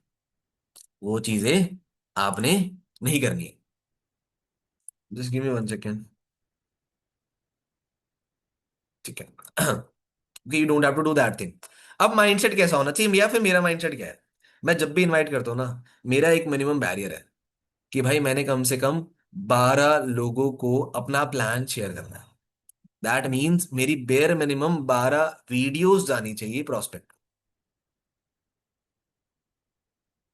वो चीजें आपने नहीं करनी है। Just give me 1 second. ठीक है कि you don't have to do that thing. अब माइंडसेट कैसा होना चाहिए, या फिर मेरा माइंडसेट क्या है? मैं जब भी इनवाइट करता हूँ ना, मेरा एक मिनिमम बैरियर है कि भाई मैंने कम से कम 12 लोगों को अपना प्लान शेयर करना है। दैट मीन्स मेरी बेयर मिनिमम 12 वीडियोस जानी चाहिए प्रोस्पेक्ट।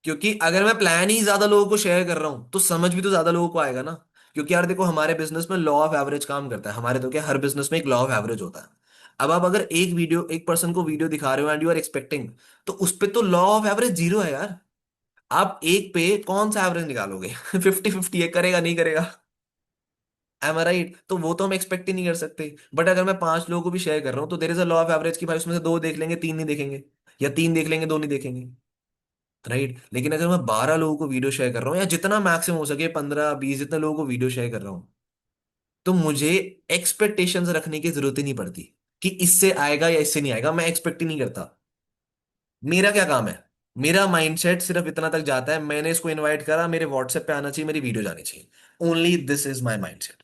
क्योंकि अगर मैं प्लान ही ज्यादा लोगों को शेयर कर रहा हूं तो समझ भी तो ज्यादा लोगों को आएगा ना। क्योंकि यार देखो, हमारे बिजनेस में लॉ ऑफ एवरेज काम करता है। हमारे तो क्या, हर बिजनेस में एक लॉ ऑफ एवरेज होता है। अब आप अगर एक पर्सन को वीडियो दिखा रहे हो एंड यू आर एक्सपेक्टिंग, तो उस पे तो लॉ ऑफ एवरेज जीरो है यार। आप एक पे कौन सा एवरेज निकालोगे 50-50 है, करेगा नहीं करेगा? M I right? तो वो तो हम एक्सपेक्ट ही नहीं कर सकते। बट अगर मैं 5 लोगों को भी शेयर कर रहा हूँ तो there is a law of average की भाई उसमें से दो देख लेंगे, तीन नहीं देखेंगे, या तीन देख लेंगे, दो नहीं देखेंगे। राइट, लेकिन अगर मैं 12 लोगों को वीडियो शेयर कर रहा हूँ, या जितना मैक्सिमम हो सके 15-20 जितने लोगों को वीडियो शेयर कर रहा हूँ, तो मुझे एक्सपेक्टेशंस रखने की जरूरत ही नहीं पड़ती कि इससे आएगा या इससे नहीं आएगा। मैं एक्सपेक्ट ही नहीं करता। मेरा क्या काम है? मेरा माइंडसेट सिर्फ इतना तक जाता है, मैंने इसको इनवाइट करा, मेरे व्हाट्सएप पे आना चाहिए, मेरी वीडियो जानी चाहिए। Only this is my mindset.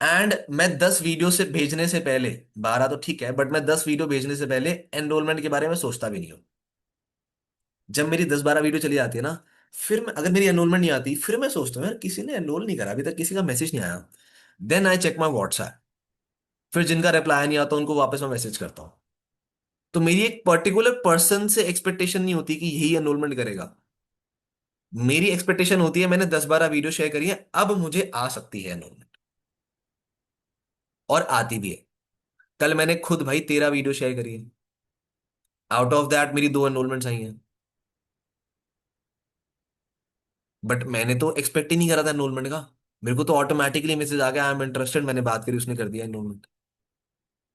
And मैं 10 वीडियो से भेजने से पहले, 12 तो ठीक है, बट मैं 10 वीडियो भेजने से पहले एनरोलमेंट के बारे में सोचता भी नहीं हूँ। जब मेरी 10-12 वीडियो चली जाती है ना, फिर मैं, अगर मेरी एनरोलमेंट नहीं आती, फिर मैं सोचता हूँ यार किसी ने एनरोल नहीं करा अभी तक, किसी का मैसेज नहीं आया। Then I check my WhatsApp. फिर जिनका रिप्लाई नहीं आता उनको वापस मैं मैसेज करता हूँ। तो मेरी एक पर्टिकुलर पर्सन से एक्सपेक्टेशन नहीं होती कि यही एनरोलमेंट करेगा। मेरी एक्सपेक्टेशन होती है मैंने 10-12 वीडियो शेयर करी है, अब मुझे आ सकती है एनरोलमेंट। और आती भी है। कल मैंने खुद भाई 13 वीडियो शेयर करी है। आउट ऑफ दैट मेरी 2 एनरोलमेंट्स आई हैं। बट मैंने तो एक्सपेक्ट ही नहीं करा था एनरोलमेंट का। मेरे को तो ऑटोमेटिकली मैसेज आ गया, आई एम इंटरेस्टेड, मैंने बात करी, उसने कर दिया एनरोलमेंट।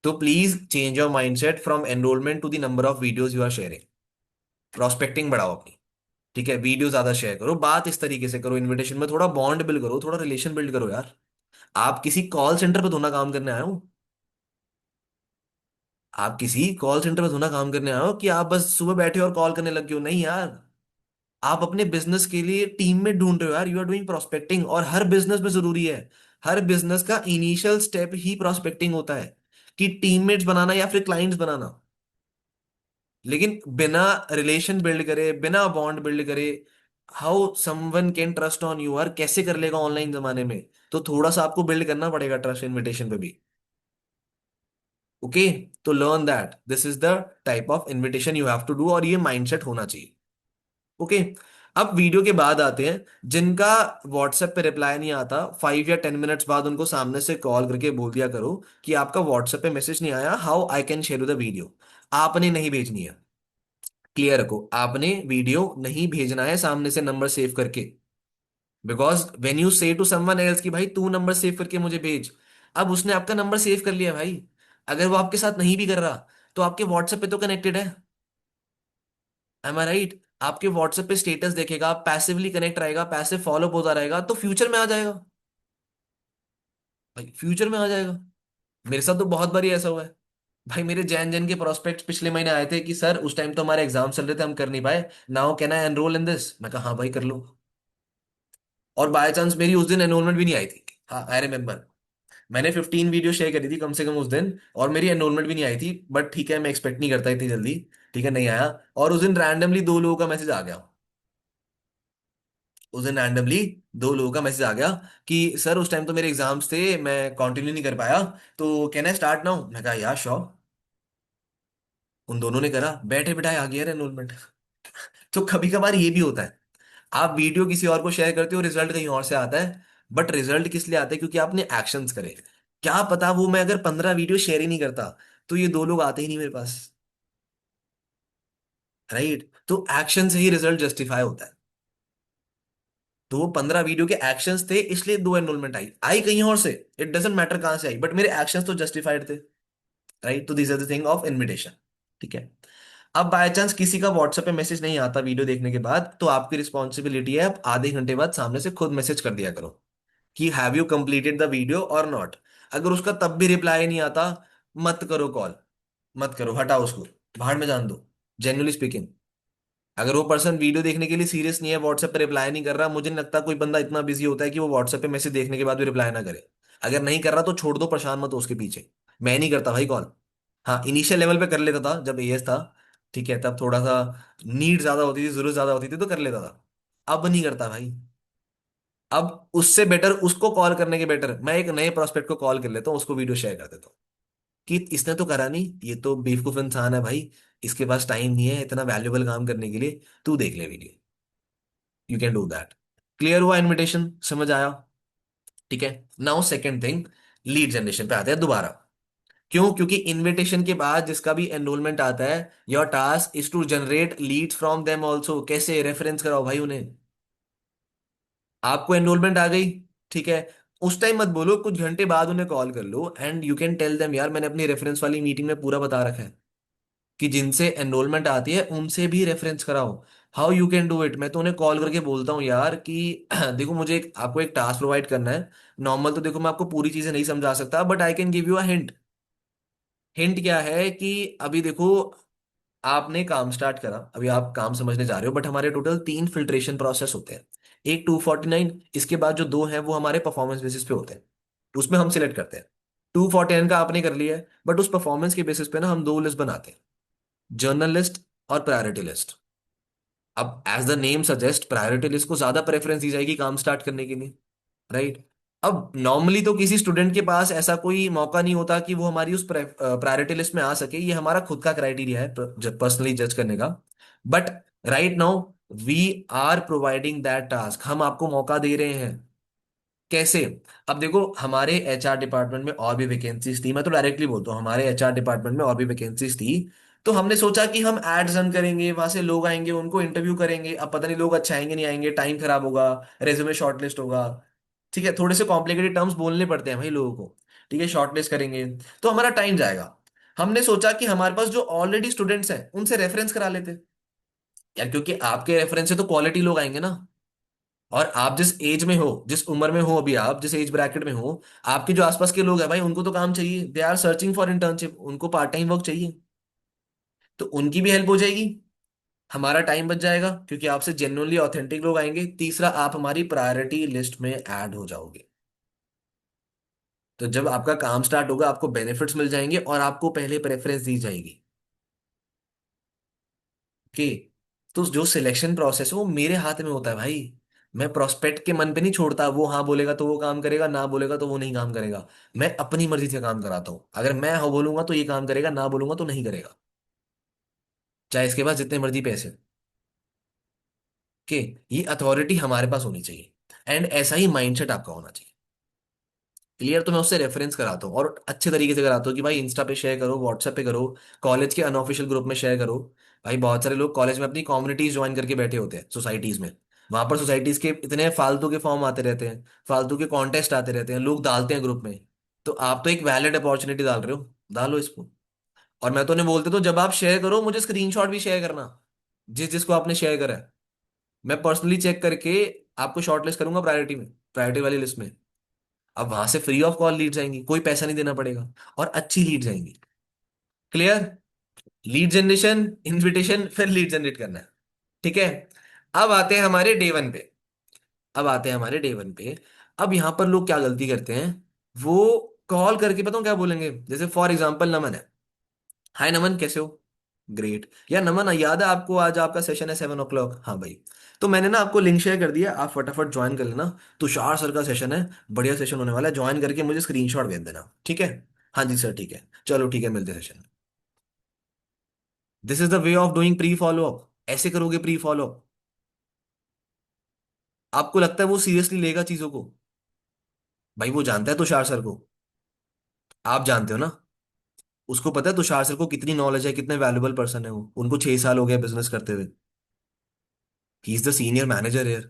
तो please change your mindset from enrolment to the number of videos you are sharing. Prospecting बढ़ाओ अपनी। ठीक है, वीडियो ज्यादा शेयर करो, बात इस तरीके से करो, इनविटेशन में थोड़ा बॉन्ड बिल्ड करो, थोड़ा रिलेशन बिल्ड करो यार। आप किसी कॉल सेंटर पे थोड़ा काम करने आए हो। आप किसी कॉल सेंटर पे थोड़ा काम करने आए हो कि आप बस सुबह बैठे हो और कॉल करने लग गए हो, नहीं यार। आप अपने बिजनेस के लिए टीम में ढूंढ रहे हो यार, यू आर डूइंग प्रोस्पेक्टिंग, और हर बिजनेस में जरूरी है। हर बिजनेस का इनिशियल स्टेप ही प्रोस्पेक्टिंग होता है, कि टीममेट्स बनाना या फिर क्लाइंट्स बनाना। लेकिन बिना रिलेशन बिल्ड करे, बिना बॉन्ड बिल्ड करे, how someone can trust on you, और कैसे कर लेगा ऑनलाइन जमाने में? तो थोड़ा सा आपको बिल्ड करना पड़ेगा ट्रस्ट इनविटेशन पे भी। ओके, तो learn that this is the type of invitation you have to do, और ये माइंडसेट होना चाहिए। ओके, अब वीडियो के बाद आते हैं जिनका व्हाट्सएप पे रिप्लाई नहीं आता, 5 या 10 मिनट्स बाद उनको सामने से कॉल करके बोल दिया करो कि आपका व्हाट्सएप पे मैसेज नहीं आया, how I can share the video. आपने नहीं भेजनी है। क्लियर रखो, आपने वीडियो नहीं भेजना है सामने से नंबर सेव करके। बिकॉज वेन यू से टू समवन एल्स कि भाई तू नंबर सेव करके मुझे भेज, अब उसने आपका नंबर सेव कर लिया भाई। अगर वो आपके साथ नहीं भी कर रहा, तो आपके व्हाट्सएप पे तो कनेक्टेड है। M I right? आपके व्हाट्सएप पे स्टेटस देखेगा, पैसिवली कनेक्ट रहेगा, पैसिव फॉलो होता रहेगा, तो फ्यूचर में आ जाएगा। भाई फ्यूचर में आ जाएगा। मेरे साथ तो बहुत बारी ऐसा हुआ है। भाई मेरे जैन जैन के प्रोस्पेक्ट पिछले महीने आए थे कि सर उस टाइम तो हमारे एग्जाम चल रहे थे, हम कर नहीं पाए, now can I enrol in this? मैं कहा हाँ भाई कर लो। और बाय चांस मेरी उस दिन एनरोलमेंट भी नहीं आई थी। हाँ आई रिमेम्बर, मैंने 15 वीडियो शेयर करी थी कम से कम उस दिन, और मेरी एनरोलमेंट भी नहीं आई थी। बट ठीक है, मैं एक्सपेक्ट नहीं करता इतनी जल्दी। ठीक है, नहीं आया। और उस दिन रैंडमली 2 लोगों का मैसेज आ गया। उस दिन रैंडमली 2 लोगों का मैसेज आ गया कि सर उस टाइम तो मेरे एग्जाम्स थे, मैं कंटिन्यू नहीं कर पाया, तो कैन आई स्टार्ट नाउ? मैं कहा यार श्योर। उन दोनों ने करा, बैठे बिठाए आ गया एनरोलमेंट। तो कभी कभार ये भी होता है, आप वीडियो किसी और को शेयर करते हो, रिजल्ट कहीं और से आता है। बट रिजल्ट किस लिए आता है? क्योंकि आपने एक्शंस करे। क्या पता वो मैं अगर 15 वीडियो शेयर ही नहीं करता, तो ये 2 लोग आते ही नहीं मेरे पास। राइट, तो एक्शन से ही रिजल्ट जस्टिफाई होता है। तो वो 15 वीडियो के एक्शंस थे, इसलिए 2 एनरोलमेंट आई, आई कहीं और से, इट डजेंट मैटर कहां से आई, बट मेरे एक्शंस तो जस्टिफाइड थे। राइट, तो this are the thing of invitation. ठीक है। अब बाय चांस किसी का व्हाट्सएप पे मैसेज नहीं आता वीडियो देखने के बाद, तो आपकी रिस्पॉन्सिबिलिटी है, आप आधे घंटे बाद सामने से खुद मैसेज कर दिया करो कि have you completed the video और नॉट। अगर उसका तब भी रिप्लाई नहीं आता, मत करो कॉल, मत करो, हटाओ उसको, बाहर में जान दो। जेन्युइनली स्पीकिंग, अगर वो पर्सन वीडियो देखने के लिए सीरियस नहीं है, व्हाट्सएप पे रिप्लाई नहीं कर रहा, मुझे नहीं लगता कोई बंदा इतना बिजी होता है कि वो व्हाट्सएप पे मैसेज देखने के बाद भी रिप्लाई ना करे। अगर नहीं कर रहा तो छोड़ दो, परेशान मत हो उसके पीछे। मैं नहीं करता भाई कॉल। हाँ, इनिशियल लेवल पे कर लेता था जब एएस था। ठीक है, तब थोड़ा सा नीड ज्यादा होती थी, जरूरत ज्यादा होती थी तो कर लेता था। अब नहीं करता भाई। अब उससे बेटर, उसको कॉल करने के बेटर मैं एक नए प्रोस्पेक्ट को कॉल कर लेता हूँ, उसको वीडियो शेयर कर देता हूँ कि इसने तो करा नहीं, ये तो बेवकूफ इंसान है भाई, इसके पास टाइम नहीं है इतना वैल्यूबल काम करने के लिए, तू देख ले video. You can do that. Clear हुआ इनविटेशन, समझ आया? ठीक है। Now second thing, lead generation पे आते हैं दोबारा। क्यों? क्योंकि इनविटेशन के बाद जिसका भी एनरोलमेंट आता है, your task is to generate leads from them also. कैसे? रेफरेंस कराओ भाई उन्हें। आपको एनरोलमेंट आ गई, ठीक है, उस टाइम मत बोलो, कुछ घंटे बाद उन्हें कॉल कर लो and you can tell them, यार मैंने अपनी रेफरेंस वाली मीटिंग में पूरा बता रखा है कि जिनसे एनरोलमेंट आती है उनसे भी रेफरेंस कराओ। How you can do it, मैं तो उन्हें कॉल करके बोलता हूँ यार कि देखो मुझे आपको एक टास्क प्रोवाइड करना है। नॉर्मल तो देखो मैं आपको पूरी चीजें नहीं समझा सकता, but I can give you a hint. Hint क्या है कि अभी देखो, आपने काम स्टार्ट करा, अभी आप काम समझने जा रहे हो, बट हमारे टोटल 3 फिल्ट्रेशन प्रोसेस होते हैं। एक 249, इसके बाद जो दो हैं वो हमारे परफॉर्मेंस बेसिस पे होते हैं, उसमें हम सिलेक्ट करते हैं। 249 का आपने कर लिया है, बट उस परफॉर्मेंस के बेसिस पे ना हम दो लिस्ट बनाते हैं, जर्नल लिस्ट और प्रायोरिटी लिस्ट। अब as the name suggest, priority list को ज्यादा प्रेफरेंस दी जाएगी काम स्टार्ट करने के लिए। राइट। अब नॉर्मली तो किसी स्टूडेंट के पास ऐसा कोई मौका नहीं होता कि वो हमारी उस प्रायोरिटी लिस्ट में आ सके, ये हमारा खुद का क्राइटेरिया है पर्सनली जज करने का। But right now we are providing that task, हम आपको मौका दे रहे हैं। कैसे? अब देखो, हमारे एचआर डिपार्टमेंट में और भी वैकेंसीज थी, मैं तो डायरेक्टली बोलता हूँ, हमारे एचआर डिपार्टमेंट में और भी वैकेंसीज थी। तो हमने सोचा कि हम एड्स रन करेंगे, वहां से लोग आएंगे, उनको इंटरव्यू करेंगे, अब पता नहीं लोग अच्छे आएंगे नहीं आएंगे, टाइम खराब होगा, रेज्यूमे शॉर्टलिस्ट होगा। ठीक है, थोड़े से कॉम्प्लिकेटेड टर्म्स बोलने पड़ते हैं भाई लोगों को। ठीक है, शॉर्टलिस्ट करेंगे तो हमारा टाइम जाएगा। हमने सोचा कि हमारे पास जो ऑलरेडी स्टूडेंट्स हैं उनसे रेफरेंस करा लेते यार, क्योंकि आपके रेफरेंस से तो क्वालिटी लोग आएंगे ना। और आप जिस एज में हो, जिस उम्र में हो, अभी आप जिस एज ब्रैकेट में हो, आपके जो आसपास के लोग हैं भाई, उनको तो काम चाहिए, they are searching for internship, उनको पार्ट टाइम वर्क चाहिए। तो उनकी भी हेल्प हो जाएगी, हमारा टाइम बच जाएगा, क्योंकि आपसे जेन्युइनली ऑथेंटिक लोग आएंगे। तीसरा, आप हमारी प्रायोरिटी लिस्ट में ऐड हो जाओगे। तो जब आपका काम स्टार्ट होगा, आपको बेनिफिट्स मिल जाएंगे और आपको पहले प्रेफरेंस दी जाएगी। ओके। तो जो सिलेक्शन प्रोसेस है वो मेरे हाथ में होता है भाई। मैं प्रोस्पेक्ट के मन पे नहीं छोड़ता, वो हाँ बोलेगा तो वो काम करेगा, ना बोलेगा तो वो नहीं काम करेगा। मैं अपनी मर्जी से काम कराता हूँ, अगर मैं हाँ बोलूंगा तो ये काम करेगा, ना बोलूंगा तो नहीं करेगा, चाहे इसके पास जितने मर्जी पैसे हो। ओके। ये अथॉरिटी हमारे पास होनी चाहिए, एंड ऐसा ही माइंडसेट आपका होना चाहिए। क्लियर? तो मैं उससे रेफरेंस कराता हूँ, और अच्छे तरीके से कराता हूँ कि भाई इंस्टा पे शेयर करो, व्हाट्सएप पे करो, कॉलेज के अनऑफिशियल ग्रुप में शेयर करो। भाई बहुत सारे लोग कॉलेज में अपनी कम्युनिटीज ज्वाइन करके बैठे होते हैं, सोसाइटीज में। वहां पर सोसाइटीज के इतने फालतू के फॉर्म आते रहते हैं, फालतू के कॉन्टेस्ट आते रहते हैं, लोग डालते हैं ग्रुप में। तो आप तो एक वैलिड अपॉर्चुनिटी डाल रहे हो, डालो इसको। और मैं तो उन्हें बोलते, तो जब आप शेयर करो मुझे स्क्रीनशॉट भी शेयर करना, जिस जिसको आपने शेयर करा है। मैं पर्सनली चेक करके आपको शॉर्टलिस्ट करूंगा प्रायोरिटी में, प्रायोरिटी वाली लिस्ट में। अब वहां से फ्री ऑफ कॉल लीड्स आएंगी, कोई पैसा नहीं देना पड़ेगा, और अच्छी लीड्स आएंगी। क्लियर? लीड जनरेशन, इन्विटेशन, फिर लीड जनरेट करना है। ठीक है। अब आते हैं हमारे डे 1 पे। अब आते हैं हमारे डे 1 पे। अब यहां पर लोग क्या गलती करते हैं, वो कॉल करके, पता क्या बोलेंगे, जैसे फॉर एग्जाम्पल नमन है, हाय नमन कैसे हो, ग्रेट, या नमन याद है आपको आज आपका सेशन है 7 o'clock? हाँ भाई, तो मैंने ना आपको लिंक शेयर कर दिया, आप फटाफट ज्वाइन कर लेना। तुषार सर का सेशन है, बढ़िया सेशन होने वाला है, ज्वाइन करके मुझे स्क्रीनशॉट भेज देना, ठीक है? हाँ जी सर, ठीक है, चलो ठीक है, मिलते हैं सेशन में। This is the way of doing pre follow up. ऐसे करोगे प्री फॉलो अप, आपको लगता है वो सीरियसली लेगा चीजों को? भाई वो जानता है तुषार सर को, आप जानते हो ना, उसको पता है तुषार सर को कितनी नॉलेज है, कितने वैल्यूबल पर्सन है वो, उनको 6 साल हो गए बिजनेस करते हुए। He is the senior manager.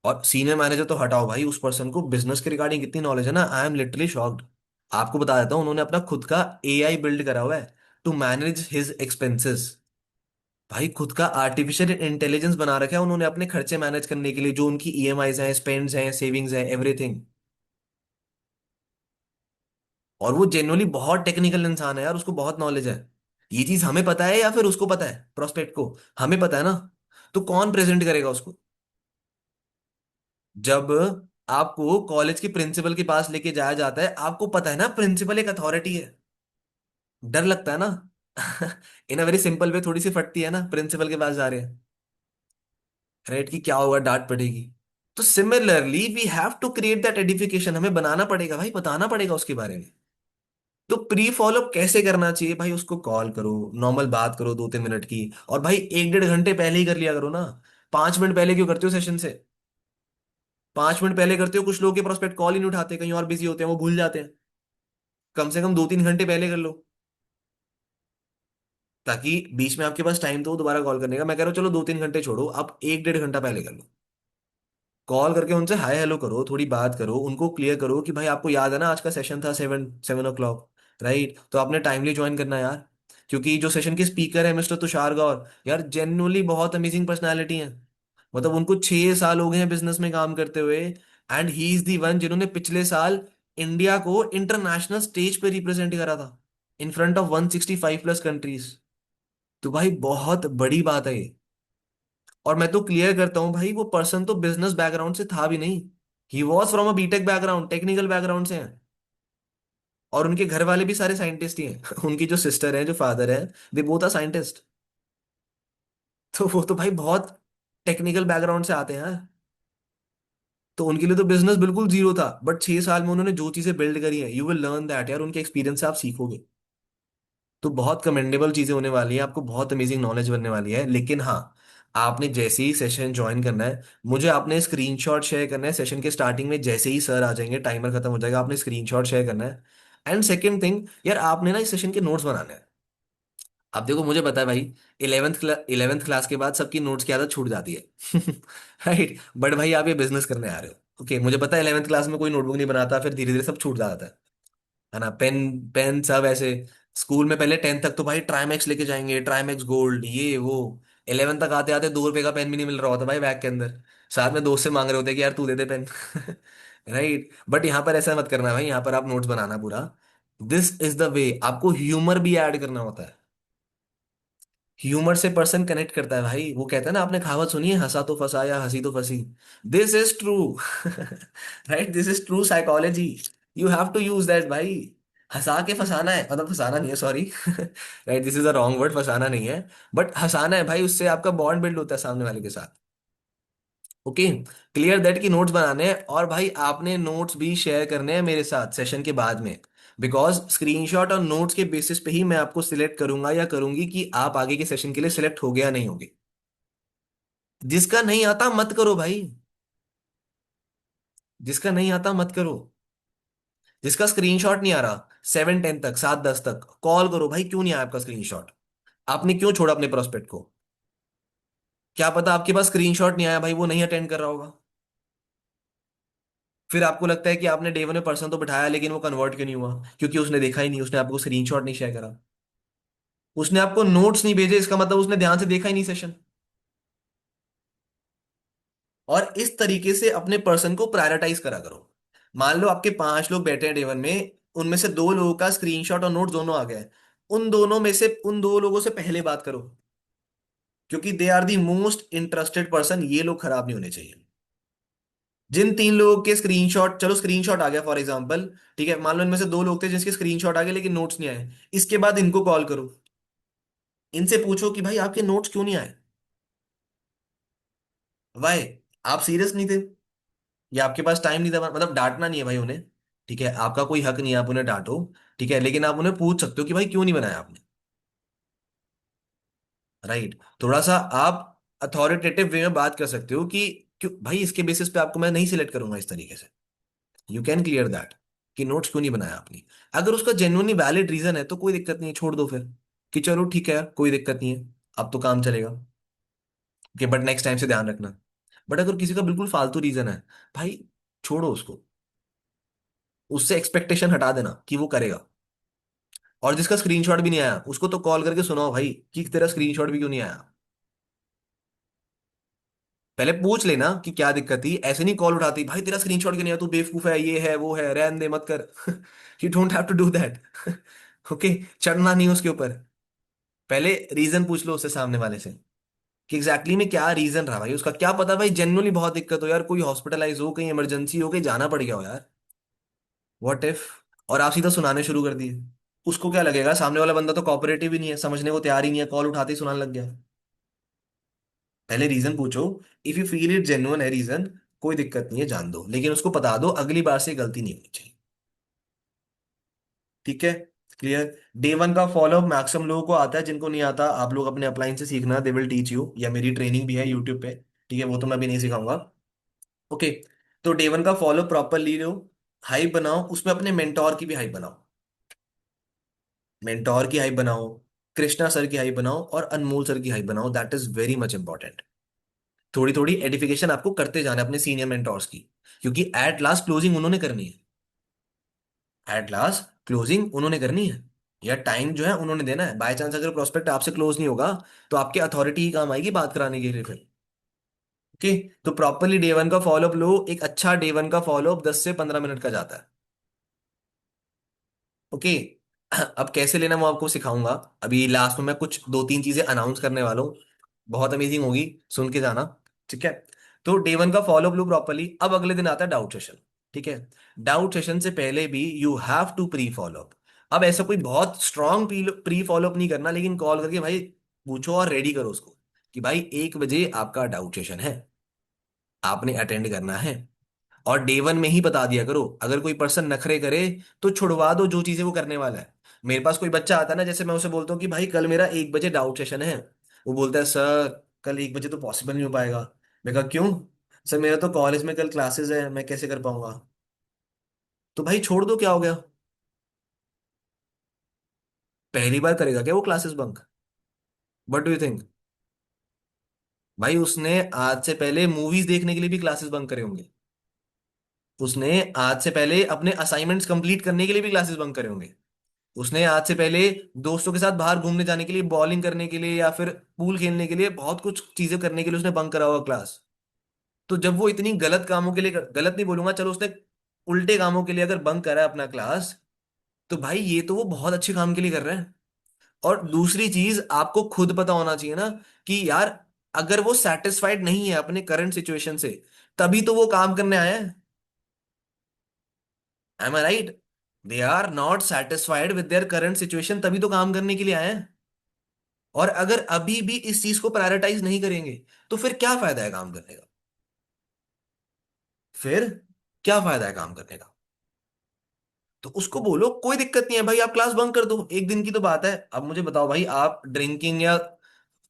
और सीनियर मैनेजर तो हटाओ भाई, उस पर्सन को बिजनेस के रिगार्डिंग कितनी नॉलेज है ना, आई एम लिटरली शॉक्ड। आपको बता देता हूँ, उन्होंने अपना खुद का एआई बिल्ड करा हुआ है टू मैनेज हिज एक्सपेंसेस। भाई खुद का आर्टिफिशियल इंटेलिजेंस बना रखा है उन्होंने अपने खर्चे मैनेज करने के लिए, जो उनकी ईएमआईज हैं, स्पेंड्स हैं, सेविंग्स हैं, एवरीथिंग। और वो जेन्युइनली बहुत टेक्निकल इंसान है यार, उसको बहुत नॉलेज है। ये चीज हमें पता है या फिर उसको पता है प्रोस्पेक्ट को? हमें पता है ना। तो कौन प्रेजेंट करेगा उसको? जब आपको कॉलेज के प्रिंसिपल के पास लेके जाया जाता है, आपको पता है ना प्रिंसिपल एक अथॉरिटी है, डर लगता है ना। इन अ वेरी सिंपल वे थोड़ी सी फटती है ना, प्रिंसिपल के पास जा रहे हैं, राइट, कि क्या होगा, डांट पड़ेगी। तो similarly we have to create that edification, हमें बनाना पड़ेगा भाई, बताना पड़ेगा उसके बारे में। तो प्री फॉलो कैसे करना चाहिए भाई? उसको कॉल करो, नॉर्मल बात करो 2-3 मिनट की, और भाई 1-1.5 घंटे पहले ही कर लिया करो ना। 5 मिनट पहले क्यों करते हो सेशन से? 5 मिनट पहले करते हो, कुछ लोग के प्रोस्पेक्ट कॉल ही नहीं उठाते, कहीं और बिजी होते हैं, वो भूल जाते हैं। कम से कम 2-3 घंटे पहले कर लो, ताकि बीच में आपके पास टाइम तो हो दोबारा कॉल करने का। मैं कह रहा हूँ चलो 2-3 घंटे छोड़ो, आप 1-1.5 घंटा पहले कर लो। कॉल करके उनसे हाय हेलो करो, थोड़ी बात करो, उनको क्लियर करो कि भाई आपको याद है ना आज का सेशन था 7 7 o'clock, राइट, तो आपने टाइमली ज्वाइन करना है यार। क्योंकि जो सेशन के स्पीकर है मिस्टर तुषार गौर, यार जेन्युइनली बहुत अमेजिंग पर्सनालिटी है। मतलब उनको 6 साल हो गए हैं बिजनेस में काम करते हुए, and he is the one जिन्होंने पिछले साल इंडिया को इंटरनेशनल स्टेज पे रिप्रेजेंट करा था, इन फ्रंट ऑफ 165+ कंट्रीज। तो भाई बहुत बड़ी बात है ये। और मैं तो क्लियर करता हूँ भाई, वो पर्सन तो बिजनेस बैकग्राउंड से था भी नहीं, he was from a BTech background, technical background से हैं। और उनके घर वाले भी सारे साइंटिस्ट ही हैं। उनकी जो सिस्टर है, जो फादर है, दे बोथ आर साइंटिस्ट। तो वो तो भाई बहुत टेक्निकल बैकग्राउंड से आते हैं। तो उनके लिए तो बिजनेस बिल्कुल जीरो था, बट 6 साल में उन्होंने जो चीजें बिल्ड करी है, यू विल लर्न दैट यार, उनके एक्सपीरियंस से आप सीखोगे। तो बहुत कमेंडेबल चीजें होने वाली हैं, आपको बहुत अमेजिंग नॉलेज बनने वाली है। लेकिन हाँ, आपने जैसे ही सेशन ज्वाइन करना है, मुझे आपने स्क्रीनशॉट शेयर करना है सेशन के स्टार्टिंग में, जैसे ही सर आ जाएंगे, टाइमर खत्म हो जाएगा, आपने स्क्रीनशॉट शेयर करना है। एंड सेकेंड थिंग यार, आपने ना इस सेशन के नोट्स बनाने हैं। आप देखो, मुझे पता है भाई, 11th क्लास के बाद सबकी नोट्स की आदत छूट जाती है। राइट, बट भाई आप ये बिजनेस करने आ रहे हो, ओके, मुझे पता है 11th क्लास में कोई नोटबुक नहीं बनाता, फिर धीरे धीरे सब छूट जाता है ना, पेन पेन सब ऐसे। स्कूल में पहले 10th तक तो भाई ट्राइमेक्स लेके जाएंगे, ट्राइमेक्स गोल्ड, ये वो। 11th तक आते आते 2 रुपए का पेन भी नहीं मिल रहा होता भाई बैग के अंदर, साथ में दोस्त से मांग रहे होते कि यार तू दे दे पेन। राइट, बट यहाँ पर ऐसा मत करना भाई, यहाँ पर आप नोट्स बनाना पूरा। दिस इज द वे, आपको ह्यूमर भी ऐड करना होता है। ह्यूमर से पर्सन कनेक्ट करता है भाई, वो कहता है ना, आपने कहावत सुनी है, हंसा तो फंसा या हंसी तो फंसी। This is true. Right, this is true psychology. You have to use that भाई। हंसा के फंसाना है, मतलब फंसाना नहीं है, sorry. Right, this is a wrong word, फंसाना नहीं है, बट हंसाना है भाई, उससे आपका बॉन्ड बिल्ड होता है सामने वाले के साथ। ओके, क्लियर दैट की नोट्स बनाने हैं, और भाई आपने नोट्स भी शेयर करने हैं मेरे साथ सेशन के बाद में। बिकॉज स्क्रीनशॉट और नोट्स के बेसिस पे ही मैं आपको सिलेक्ट करूंगा या करूंगी कि आप आगे के सेशन के लिए सिलेक्ट हो गया नहीं होगे। जिसका नहीं आता मत करो भाई, जिसका नहीं आता मत करो। जिसका स्क्रीनशॉट नहीं आ रहा 7-10 तक, 7-10 तक कॉल करो भाई, क्यों नहीं आया आपका स्क्रीनशॉट? आपने क्यों छोड़ा अपने प्रोस्पेक्ट को? क्या पता आपके पास स्क्रीनशॉट नहीं आया भाई, वो नहीं अटेंड कर रहा होगा। फिर आपको लगता है कि आपने डे 1 में पर्सन तो बिठाया, लेकिन वो कन्वर्ट क्यों नहीं हुआ? क्योंकि उसने देखा ही नहीं, उसने आपको स्क्रीनशॉट नहीं शेयर करा, उसने आपको नोट्स नहीं भेजे, इसका मतलब उसने ध्यान से देखा ही नहीं सेशन। और इस तरीके से अपने पर्सन को प्रायोरिटाइज करा करो। मान लो आपके 5 लोग बैठे हैं डे 1 में, उनमें से 2 लोगों का स्क्रीनशॉट और नोट दोनों आ गया है। उन दोनों में से उन 2 लोगों से पहले बात करो, क्योंकि they are the most interested person, ये लोग खराब नहीं होने चाहिए। जिन 3 लोगों के स्क्रीनशॉट, चलो स्क्रीनशॉट आ गया फॉर एग्जांपल, ठीक है, मान लो इनमें से 2 लोग थे जिसके स्क्रीनशॉट आ गए लेकिन नोट्स नहीं आए, इसके बाद इनको कॉल करो, इनसे पूछो कि भाई आपके नोट्स क्यों नहीं आए? वाई? आप सीरियस नहीं थे, या आपके पास टाइम नहीं था? मतलब डांटना नहीं है भाई उन्हें, ठीक है, आपका कोई हक नहीं है आप उन्हें डांटो, ठीक है, लेकिन आप उन्हें पूछ सकते हो कि भाई क्यों नहीं बनाया आपने। राइट, थोड़ा सा आप अथॉरिटेटिव वे में बात कर सकते हो कि क्यों भाई, इसके बेसिस पे आपको मैं नहीं सिलेक्ट करूंगा इस तरीके से। यू कैन क्लियर दैट, कि नोट्स क्यों नहीं बनाया आपने। अगर उसका जेन्युइनली वैलिड रीजन है तो कोई दिक्कत नहीं है, छोड़ दो फिर, कि चलो ठीक है यार कोई दिक्कत नहीं है, अब तो काम चलेगा। ओके, बट नेक्स्ट टाइम से ध्यान रखना। बट अगर किसी का बिल्कुल फालतू रीजन है, भाई छोड़ो उसको, उससे एक्सपेक्टेशन हटा देना कि वो करेगा। और जिसका स्क्रीनशॉट भी नहीं आया उसको तो कॉल करके सुनाओ भाई कि तेरा स्क्रीनशॉट भी क्यों नहीं आया। पहले पूछ लेना कि क्या दिक्कत थी, ऐसे नहीं कॉल उठाती भाई तेरा स्क्रीनशॉट क्यों नहीं आया, तू बेवकूफ है, ये है वो है, रहन दे मत कर। You don't have to do that. Okay, चढ़ना नहीं उसके ऊपर। पहले रीजन पूछ लो उससे, सामने वाले से, कि एग्जैक्टली में क्या रीजन रहा भाई उसका, क्या पता भाई जेन्युइनली बहुत दिक्कत हो यार, कोई हॉस्पिटलाइज हो, कहीं इमरजेंसी हो, कहीं जाना पड़ गया हो यार। What if. और आप सीधा सुनाने शुरू कर दिए। उसको क्या लगेगा, सामने वाला बंदा तो कोऑपरेटिव ही नहीं है, समझने को तैयार ही नहीं है, कॉल उठाते ही सुनाने लग गया। पहले रीजन पूछो। If you feel it genuine है रीजन, कोई दिक्कत नहीं है, जान दो, लेकिन उसको बता दो अगली बार से गलती नहीं होनी चाहिए। ठीक है, क्लियर। डे वन का फॉलोअप मैक्सिमम लोगों को आता है, जिनको नहीं आता आप लोग अपने अपलाइन से सीखना, दे विल टीच यू, या मेरी ट्रेनिंग भी है यूट्यूब पे। ठीक है, वो तो मैं भी नहीं सिखाऊंगा। ओके, तो डे वन का फॉलो प्रॉपर ली लो। हाइप बनाओ, उसमें अपने मेंटोर की भी हाइप बनाओ। मेंटोर की हाइप बनाओ, कृष्णा सर की हाइप बनाओ, और अनमोल सर की हाइप बनाओ, that is very much important. थोड़ी थोड़ी एडिफिकेशन आपको करते जाना है अपने सीनियर मेंटोर्स की, क्योंकि एट लास्ट क्लोजिंग उन्होंने करनी है। एट लास्ट क्लोजिंग उन्होंने करनी है, या टाइम जो है उन्होंने देना है। बाय चांस अगर प्रोस्पेक्ट आपसे क्लोज नहीं होगा, तो आपके अथॉरिटी ही काम आएगी बात कराने के लिए फिर। ओके, तो प्रॉपरली डे वन का फॉलोअप लो। एक अच्छा डे वन का फॉलोअप 10 से 15 मिनट का जाता है। ओके। अब कैसे लेना मैं आपको सिखाऊंगा। अभी लास्ट में मैं कुछ दो तीन चीजें अनाउंस करने वाला हूँ, बहुत अमेजिंग होगी, सुन के जाना। ठीक है, तो डे वन का फॉलोअप लो प्रॉपरली। अब अगले दिन आता है डाउट सेशन। ठीक है, डाउट सेशन से पहले भी you have to pre followup. अब ऐसा कोई बहुत स्ट्रांग प्री फॉलोअप नहीं करना, लेकिन कॉल करके भाई पूछो और रेडी करो उसको, कि भाई 1 बजे आपका डाउट सेशन है, आपने अटेंड करना है। और डे वन में ही बता दिया करो, अगर कोई पर्सन नखरे करे तो छुड़वा दो जो चीजें वो करने वाला है। मेरे पास कोई बच्चा आता है ना, जैसे मैं उसे बोलता हूँ कि भाई कल मेरा 1 बजे डाउट सेशन है, वो बोलता है सर कल 1 बजे तो पॉसिबल नहीं हो पाएगा। मैं कहा क्यों। सर मेरा तो कॉलेज में कल क्लासेस है, मैं कैसे कर पाऊंगा। तो भाई छोड़ दो, क्या हो गया। पहली बार करेगा क्या वो classes bunk. What do you think. भाई उसने आज से पहले मूवीज देखने के लिए भी क्लासेस बंक करे होंगे। उसने आज से पहले अपने असाइनमेंट्स कंप्लीट करने के लिए भी क्लासेस बंक करे होंगे। उसने आज से पहले दोस्तों के साथ बाहर घूमने जाने के लिए, बॉलिंग करने के लिए, या फिर पूल खेलने के लिए, बहुत कुछ चीजें करने के लिए उसने बंक करा हुआ क्लास। तो जब वो इतनी गलत कामों के लिए, गलत नहीं बोलूंगा, चलो उसने उल्टे कामों के लिए अगर बंक करा है अपना क्लास, तो भाई ये तो वो बहुत अच्छे काम के लिए कर रहे हैं। और दूसरी चीज आपको खुद पता होना चाहिए ना, कि यार अगर वो सेटिस्फाइड नहीं है अपने करंट सिचुएशन से, तभी तो वो काम करने आए हैं। Am I right. They are not satisfied with their current situation, तभी तो काम करने के लिए आए हैं। और अगर अभी भी इस चीज को प्रायोरिटाइज नहीं करेंगे, तो फिर क्या फायदा है काम करने का। फिर क्या फायदा है काम करने का। तो उसको बोलो कोई दिक्कत नहीं है भाई, आप क्लास बंक कर दो, एक दिन की तो बात है। अब मुझे बताओ भाई, आप ड्रिंकिंग या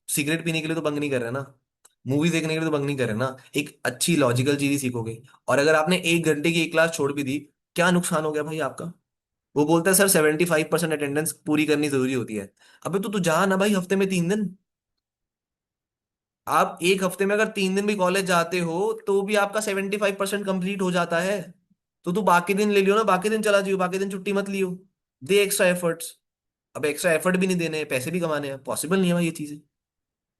सिगरेट पीने के लिए तो बंक नहीं कर रहे ना, मूवी देखने के लिए तो बंक नहीं कर रहे ना, एक अच्छी लॉजिकल चीज ही सीखोगे। और अगर आपने 1 घंटे की एक क्लास छोड़ भी दी, क्या नुकसान हो गया भाई आपका। वो बोलता है सर 75% अटेंडेंस पूरी करनी जरूरी होती है। अबे तो तू जा ना भाई, हफ्ते में 3 दिन। आप एक हफ्ते में अगर 3 दिन भी कॉलेज जाते हो, तो भी आपका 75% कंप्लीट हो जाता है। तो तू बाकी दिन ले लियो ना, बाकी दिन चला जियो, बाकी दिन छुट्टी मत लियो। दे एक्स्ट्रा एफर्ट्स। अब एक्स्ट्रा एफर्ट भी नहीं देने हैं, पैसे भी कमाने हैं, पॉसिबल नहीं है भाई ये चीजें।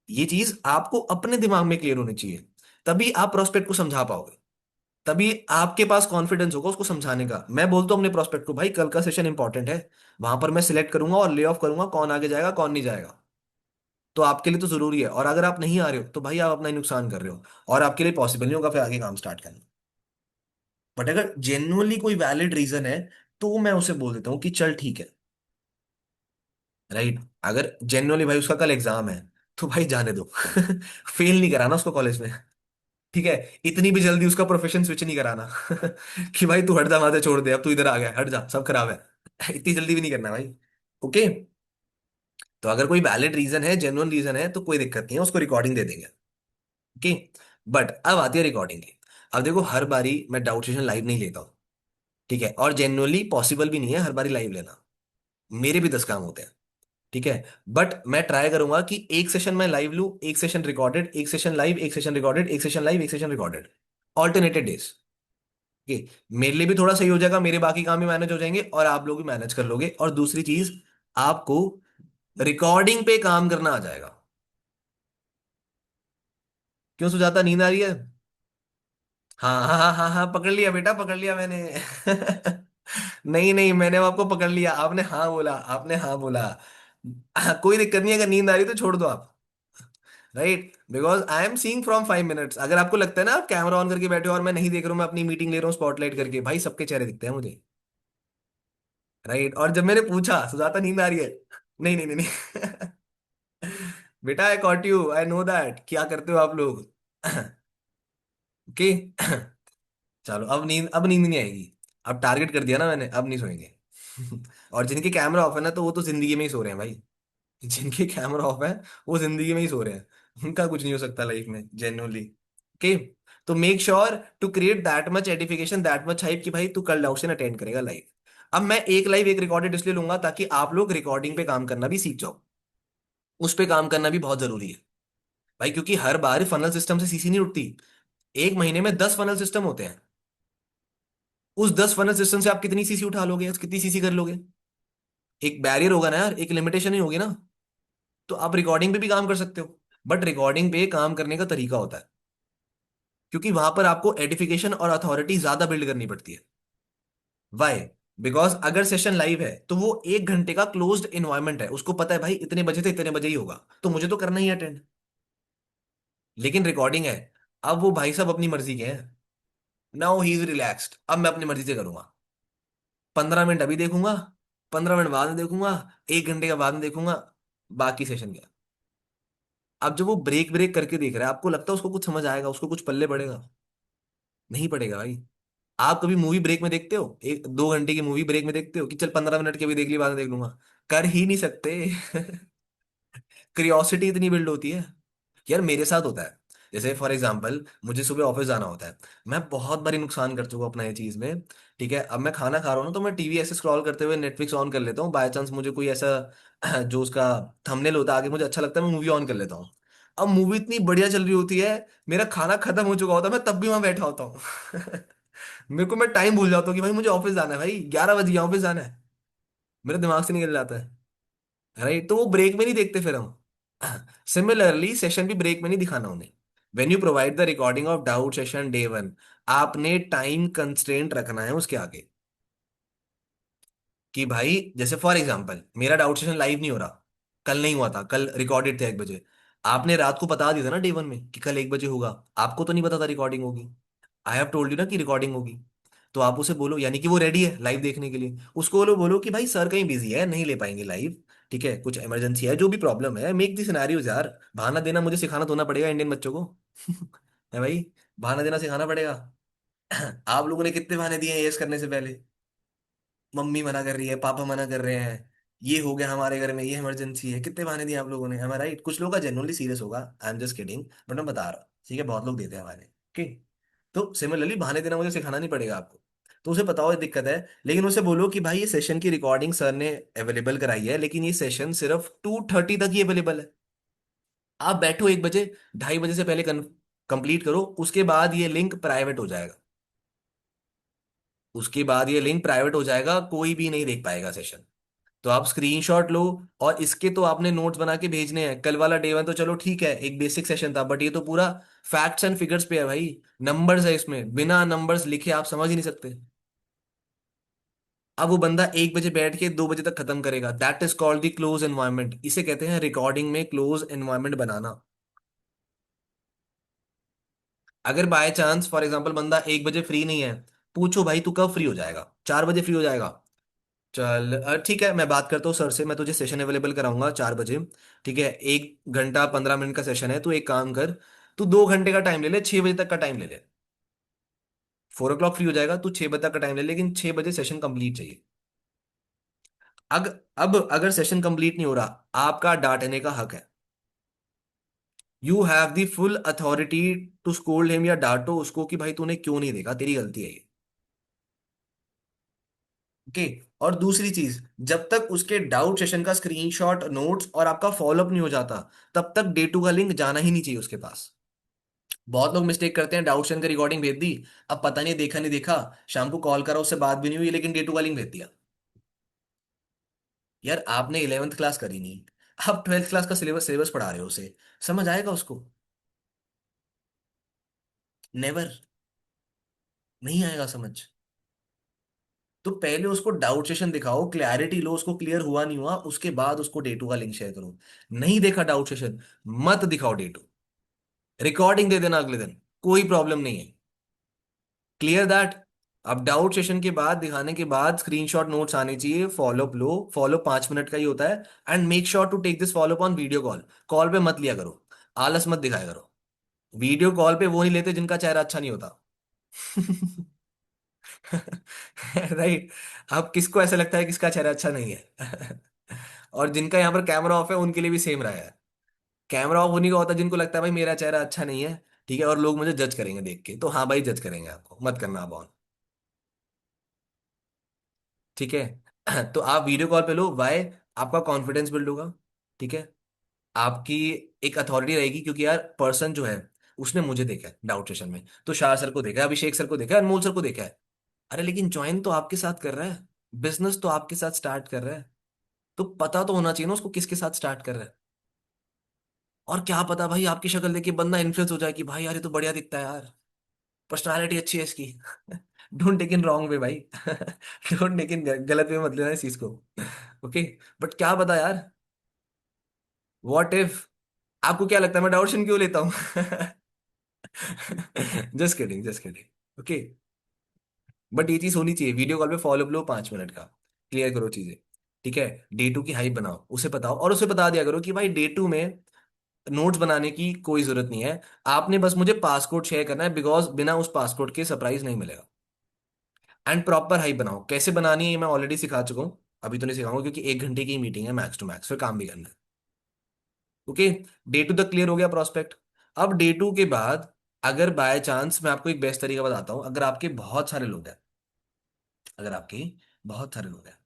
ये चीज आपको अपने दिमाग में क्लियर होनी चाहिए, तभी आप प्रोस्पेक्ट को समझा पाओगे। तभी आपके पास कॉन्फिडेंस होगा उसको समझाने का। मैं बोलता हूँ अपने प्रोस्पेक्ट को, भाई कल का सेशन इंपॉर्टेंट है, वहां पर मैं सिलेक्ट करूंगा और ले ऑफ करूंगा कौन आगे जाएगा कौन नहीं जाएगा। तो आपके लिए तो जरूरी है, और अगर आप नहीं आ रहे हो तो भाई आप अपना ही नुकसान कर रहे हो, और आपके लिए पॉसिबल नहीं होगा फिर आगे काम स्टार्ट करना। बट अगर जेन्युइनली कोई वैलिड रीजन है, तो मैं उसे बोल देता हूँ कि चल ठीक है। राइट, अगर जेन्युइनली भाई उसका कल एग्जाम है, तो भाई जाने दो। फेल नहीं कराना उसको कॉलेज में। ठीक है, इतनी भी जल्दी उसका प्रोफेशन स्विच नहीं कराना। कि भाई तू हट जा वहां से, छोड़ दे, अब तू इधर आ गया, हट जा, सब खराब है। इतनी जल्दी भी नहीं करना भाई। ओके, तो अगर कोई वैलिड रीजन है, जेन्युइन रीजन है, तो कोई दिक्कत नहीं है, उसको रिकॉर्डिंग दे देंगे। ओके, बट अब आती है रिकॉर्डिंग की। अब देखो हर बारी मैं डाउट सेशन लाइव नहीं लेता हूँ। ठीक है, और जेन्युइनली पॉसिबल भी नहीं है हर बारी लाइव लेना, मेरे भी 10 काम होते हैं। ठीक है। बट मैं ट्राई करूंगा कि एक सेशन मैं लाइव लूं, एक सेशन रिकॉर्डेड, एक सेशन लाइव, एक सेशन रिकॉर्डेड, एक सेशन लाइव, एक सेशन रिकॉर्डेड, ऑल्टरनेटेड डेज। कि मेरे लिए भी थोड़ा सही हो जाएगा, मेरे बाकी काम भी मैनेज हो जाएंगे और आप लोग भी मैनेज कर लोगे। और दूसरी चीज, आपको रिकॉर्डिंग पे काम करना आ जाएगा। क्यों सुजाता, नींद आ रही है? हाँ हाँ हाँ हाँ हाँ, पकड़ लिया बेटा, पकड़ लिया मैंने। नहीं नहीं, मैंने आपको पकड़ लिया, आपने हाँ बोला, आपने हाँ बोला। कोई दिक्कत नहीं, अगर नींद आ रही तो छोड़ दो आप। Right, because I am seeing from 5 minutes. अगर आपको लगता है ना आप कैमरा ऑन करके बैठे हो और मैं नहीं देख रहा हूँ, मैं अपनी मीटिंग ले रहा हूँ स्पॉटलाइट करके, भाई सबके चेहरे दिखते हैं मुझे। राइट, और जब मैंने पूछा सुजाता नींद आ रही है, नहीं नहीं नहीं नहीं। बेटा आई cot you, I know that क्या करते हो आप लोग। ओके। चलो, अब नींद नहीं आएगी। अब टारगेट कर दिया ना मैंने, अब नहीं सोएंगे। और जिनके कैमरा ऑफ है ना, तो वो तो जिंदगी में ही सो रहे हैं भाई। जिनके कैमरा ऑफ है, वो जिंदगी में ही सो रहे हैं। उनका कुछ नहीं हो सकता लाइफ में, जेन्युइनली। ओके। तो make sure to create that much edification, that much hype कि भाई तू कल लाउशन अटेंड करेगा लाइव। अब मैं एक लाइव एक रिकॉर्डेड इसलिए लूंगा ताकि आप लोग रिकॉर्डिंग पे काम करना भी सीख जाओ। उस पे काम करना भी बहुत जरूरी है भाई, क्योंकि हर बार फनल सिस्टम से सीसी नहीं उठती। एक महीने में 10 फनल सिस्टम होते हैं। उस 10 फनल सिस्टम से आप कितनी सीसी उठा लोगे, कितनी सीसी कर लोगे? एक बैरियर होगा ना यार, एक लिमिटेशन ही होगी ना। तो आप रिकॉर्डिंग पे भी काम कर सकते हो, बट रिकॉर्डिंग पे काम करने का तरीका होता है, क्योंकि वहां पर आपको एडिफिकेशन और अथॉरिटी ज्यादा बिल्ड करनी पड़ती है। वाई? बिकॉज अगर सेशन लाइव है तो वो 1 घंटे का क्लोज्ड इन्वायरमेंट है, उसको पता है भाई इतने बजे से इतने बजे ही होगा, तो मुझे तो करना ही अटेंड। लेकिन रिकॉर्डिंग है, अब वो भाई साहब अपनी मर्जी के हैं। नाउ ही इज रिलैक्स्ड, अब मैं अपनी मर्जी से करूंगा। 15 मिनट अभी देखूंगा, 15 मिनट बाद में देखूंगा, 1 घंटे का बाद में देखूंगा, बाकी सेशन क्या। अब जब वो ब्रेक ब्रेक करके देख रहा है, आपको लगता है उसको कुछ समझ आएगा, उसको कुछ पल्ले पड़ेगा? नहीं पड़ेगा भाई। आप कभी मूवी ब्रेक में देखते हो, 1 2 घंटे की मूवी ब्रेक में देखते हो कि चल 15 मिनट की भी देख ली, बाद में देख लूंगा? कर ही नहीं सकते। क्रियोसिटी इतनी बिल्ड होती है। यार मेरे साथ होता है, जैसे फॉर एग्जांपल मुझे सुबह ऑफिस जाना होता है। मैं बहुत बारी नुकसान कर चुका हूं अपना ये चीज में। ठीक है, अब मैं खाना खा रहा हूँ ना, तो मैं टीवी ऐसे स्क्रॉल करते हुए नेटफ्लिक्स ऑन कर लेता हूँ, बाय चांस मुझे कोई ऐसा जो उसका थंबनेल होता है आगे मुझे अच्छा लगता है, मैं मूवी ऑन कर लेता हूँ। अब मूवी इतनी बढ़िया चल रही होती है, मेरा खाना खत्म हो चुका होता है, मैं तब भी वहां बैठा होता हूँ। मेरे को, मैं टाइम भूल जाता हूँ कि भाई मुझे ऑफिस जाना है, भाई 11 बज गया, ऑफिस जाना है। मेरे दिमाग से निकल जाता है। राइट, तो वो ब्रेक में नहीं देखते फिर हम। सिमिलरली सेशन भी ब्रेक में नहीं दिखाना उन्हें। When you provide the recording of doubt session day 1, आपने टाइम कंस्ट्रेंट रखना है उसके आगे। कि भाई जैसे फॉर एग्जांपल मेरा डाउट सेशन लाइव नहीं हो रहा, कल नहीं हुआ था, कल रिकॉर्डेड थे 1 बजे। आपने रात को बता दिया था ना डे 1 में कि कल 1 बजे होगा, आपको तो नहीं पता था रिकॉर्डिंग होगी। आई हैव टोल्ड यू ना कि रिकॉर्डिंग होगी। तो आप उसे बोलो, यानी कि वो रेडी है लाइव देखने के लिए, उसको बोलो कि भाई सर कहीं बिजी है, नहीं ले पाएंगे लाइव। ठीक है, कुछ इमरजेंसी है, जो भी प्रॉब्लम है, मेक दी सिनेरियोज यार। बहाना देना मुझे सिखाना तो ना पड़ेगा इंडियन बच्चों को। है भाई, बहाना देना सिखाना पड़ेगा। आप लोगों ने कितने बहाने दिए हैं ये करने से पहले? मम्मी मना कर रही है, पापा मना कर रहे हैं, ये हो गया हमारे घर में, ये इमरजेंसी है, कितने बहाने दिए आप लोगों ने, हमें राइट? कुछ लोगों का जेनुअनली सीरियस होगा, I am just kidding, but मैं बता रहा हूँ, ठीक है, बहुत लोग देते हैं हमारे। ठीक। तो सिमिलरली बहाने देना मुझे सिखाना नहीं पड़ेगा आपको। तो उसे बताओ ये दिक्कत है, लेकिन उसे बोलो कि भाई ये सेशन की रिकॉर्डिंग सर ने अवेलेबल कराई है, लेकिन ये सेशन सिर्फ 2:30 तक ही अवेलेबल है। आप बैठो 1 बजे, 2:30 बजे से पहले कंप्लीट करो, उसके बाद ये लिंक प्राइवेट हो जाएगा। उसके बाद ये लिंक प्राइवेट हो जाएगा, कोई भी नहीं देख पाएगा सेशन। तो आप स्क्रीनशॉट लो। और इसके तो आपने नोट्स बना के भेजने हैं। कल वाला डे 1 तो चलो ठीक है, एक बेसिक सेशन था, बट ये तो पूरा फैक्ट्स एंड फिगर्स पे है भाई। नंबर्स है इसमें, बिना नंबर्स लिखे आप समझ ही नहीं सकते। अब वो बंदा 1 बजे बैठ के 2 बजे तक खत्म करेगा, that is called the close environment. इसे कहते हैं रिकॉर्डिंग में क्लोज एनवायरनमेंट बनाना। अगर बाय चांस फॉर एग्जांपल बंदा 1 बजे फ्री नहीं है, पूछो भाई तू कब फ्री हो जाएगा, 4 बजे फ्री हो जाएगा? चल ठीक है, मैं बात करता हूँ सर से, मैं तुझे सेशन अवेलेबल कराऊंगा 4 बजे। ठीक है, 1 घंटा 15 मिनट का सेशन है, तू एक काम कर, तू 2 घंटे का टाइम ले ले, 6 बजे तक का टाइम ले ले। 4 o'clock फ्री हो जाएगा, तू 6 बजे तक का टाइम ले, लेकिन 6 बजे सेशन कंप्लीट चाहिए। अग अब अगर सेशन कंप्लीट नहीं हो रहा, आपका डांटने का हक है। You have the full authority to scold him, या डांटो उसको कि भाई तूने क्यों नहीं देखा, तेरी गलती है ये। ओके। और दूसरी चीज, जब तक उसके डाउट सेशन का स्क्रीनशॉट, नोट्स और आपका फॉलोअप नहीं हो जाता, तब तक डे टू का लिंक जाना ही नहीं चाहिए उसके पास। बहुत लोग मिस्टेक करते हैं, डाउट सेशन का रिकॉर्डिंग भेज दी, अब पता नहीं देखा नहीं देखा, शाम को कॉल करा उससे बात भी नहीं हुई, लेकिन डे टू का लिंक भेज दिया। यार आपने 11th क्लास करी नहीं, आप 12th क्लास का सिलेबस सिलेबस पढ़ा रहे हो उसे, समझ आएगा उसको? नेवर। नहीं आएगा समझ। तो पहले उसको डाउट सेशन दिखाओ, क्लैरिटी लो, उसको क्लियर हुआ नहीं हुआ, उसके बाद उसको डे टू का लिंक शेयर करो। नहीं देखा डाउट सेशन, मत दिखाओ डे टू, रिकॉर्डिंग दे देना अगले दिन, कोई प्रॉब्लम नहीं है। Clear that. अब डाउट सेशन के बाद, दिखाने के बाद स्क्रीनशॉट नोट्स आने चाहिए, फॉलोअप लो, फॉलो 5 मिनट का ही होता है। And make sure to take this followup on video call, call पे मत लिया करो, आलस मत दिखाया करो। वीडियो कॉल पे वो नहीं लेते जिनका चेहरा अच्छा नहीं होता। राइट। अब किसको ऐसा लगता है किसका चेहरा अच्छा नहीं है? और जिनका यहाँ पर कैमरा ऑफ है उनके लिए भी सेम रहा है। कैमरा ऑफ उन्हीं का होता है जिनको लगता है भाई मेरा चेहरा अच्छा नहीं है, ठीक है, और लोग मुझे जज करेंगे देख के, तो हाँ भाई जज करेंगे, आपको मत करना आप ऑन। ठीक है। तो आप वीडियो कॉल पे लो, वाई? आपका कॉन्फिडेंस बिल्ड होगा, ठीक है, आपकी एक अथॉरिटी रहेगी, क्योंकि यार पर्सन जो है उसने मुझे देखा है डाउट सेशन में, तो शाह सर को देखा है, अभिषेक सर को देखा है, अनमोल सर को देखा है। अरे लेकिन ज्वाइन तो आपके साथ कर रहा है, बिजनेस तो आपके साथ स्टार्ट कर रहा है, तो पता तो होना चाहिए ना उसको किसके साथ स्टार्ट कर रहा है। और क्या पता भाई आपकी शक्ल देख के बंदा इन्फ्लुएंस हो जाए कि भाई यार ये तो बढ़िया दिखता है यार, पर्सनालिटी अच्छी है इसकी। Don't take in wrong way भाई। डोंट टेक इन गलत वे मत लेना इस चीज को। ओके। बट क्या पता यार, व्हाट इफ, आपको क्या लगता है मैं डाउटशन क्यों लेता हूँ? Just kidding, just kidding. Okay. But ये चीज होनी चाहिए, वीडियो कॉल पे फॉलो लो 5 मिनट का, क्लियर करो चीजें, ठीक है। डे टू की हाइप बनाओ, उसे बताओ, और उसे बता दिया करो कि भाई डे टू में नोट्स बनाने की कोई जरूरत नहीं है, आपने बस मुझे पासकोड शेयर करना है, बिकॉज बिना उस पासकोड के सरप्राइज नहीं मिलेगा। एंड प्रॉपर हाइप बनाओ, कैसे बनानी है ये मैं ऑलरेडी सिखा चुका हूँ, अभी तो नहीं सिखाऊंगा क्योंकि 1 घंटे की मीटिंग है मैक्स टू मैक्स, फिर काम भी करना है। ओके। डे टू तक क्लियर हो गया प्रोस्पेक्ट। अब डे टू के बाद, अगर बाय चांस, मैं आपको एक बेस्ट तरीका बताता हूँ, अगर आपके बहुत सारे लोग हैं, अगर आपके बहुत सारे लोग हैं,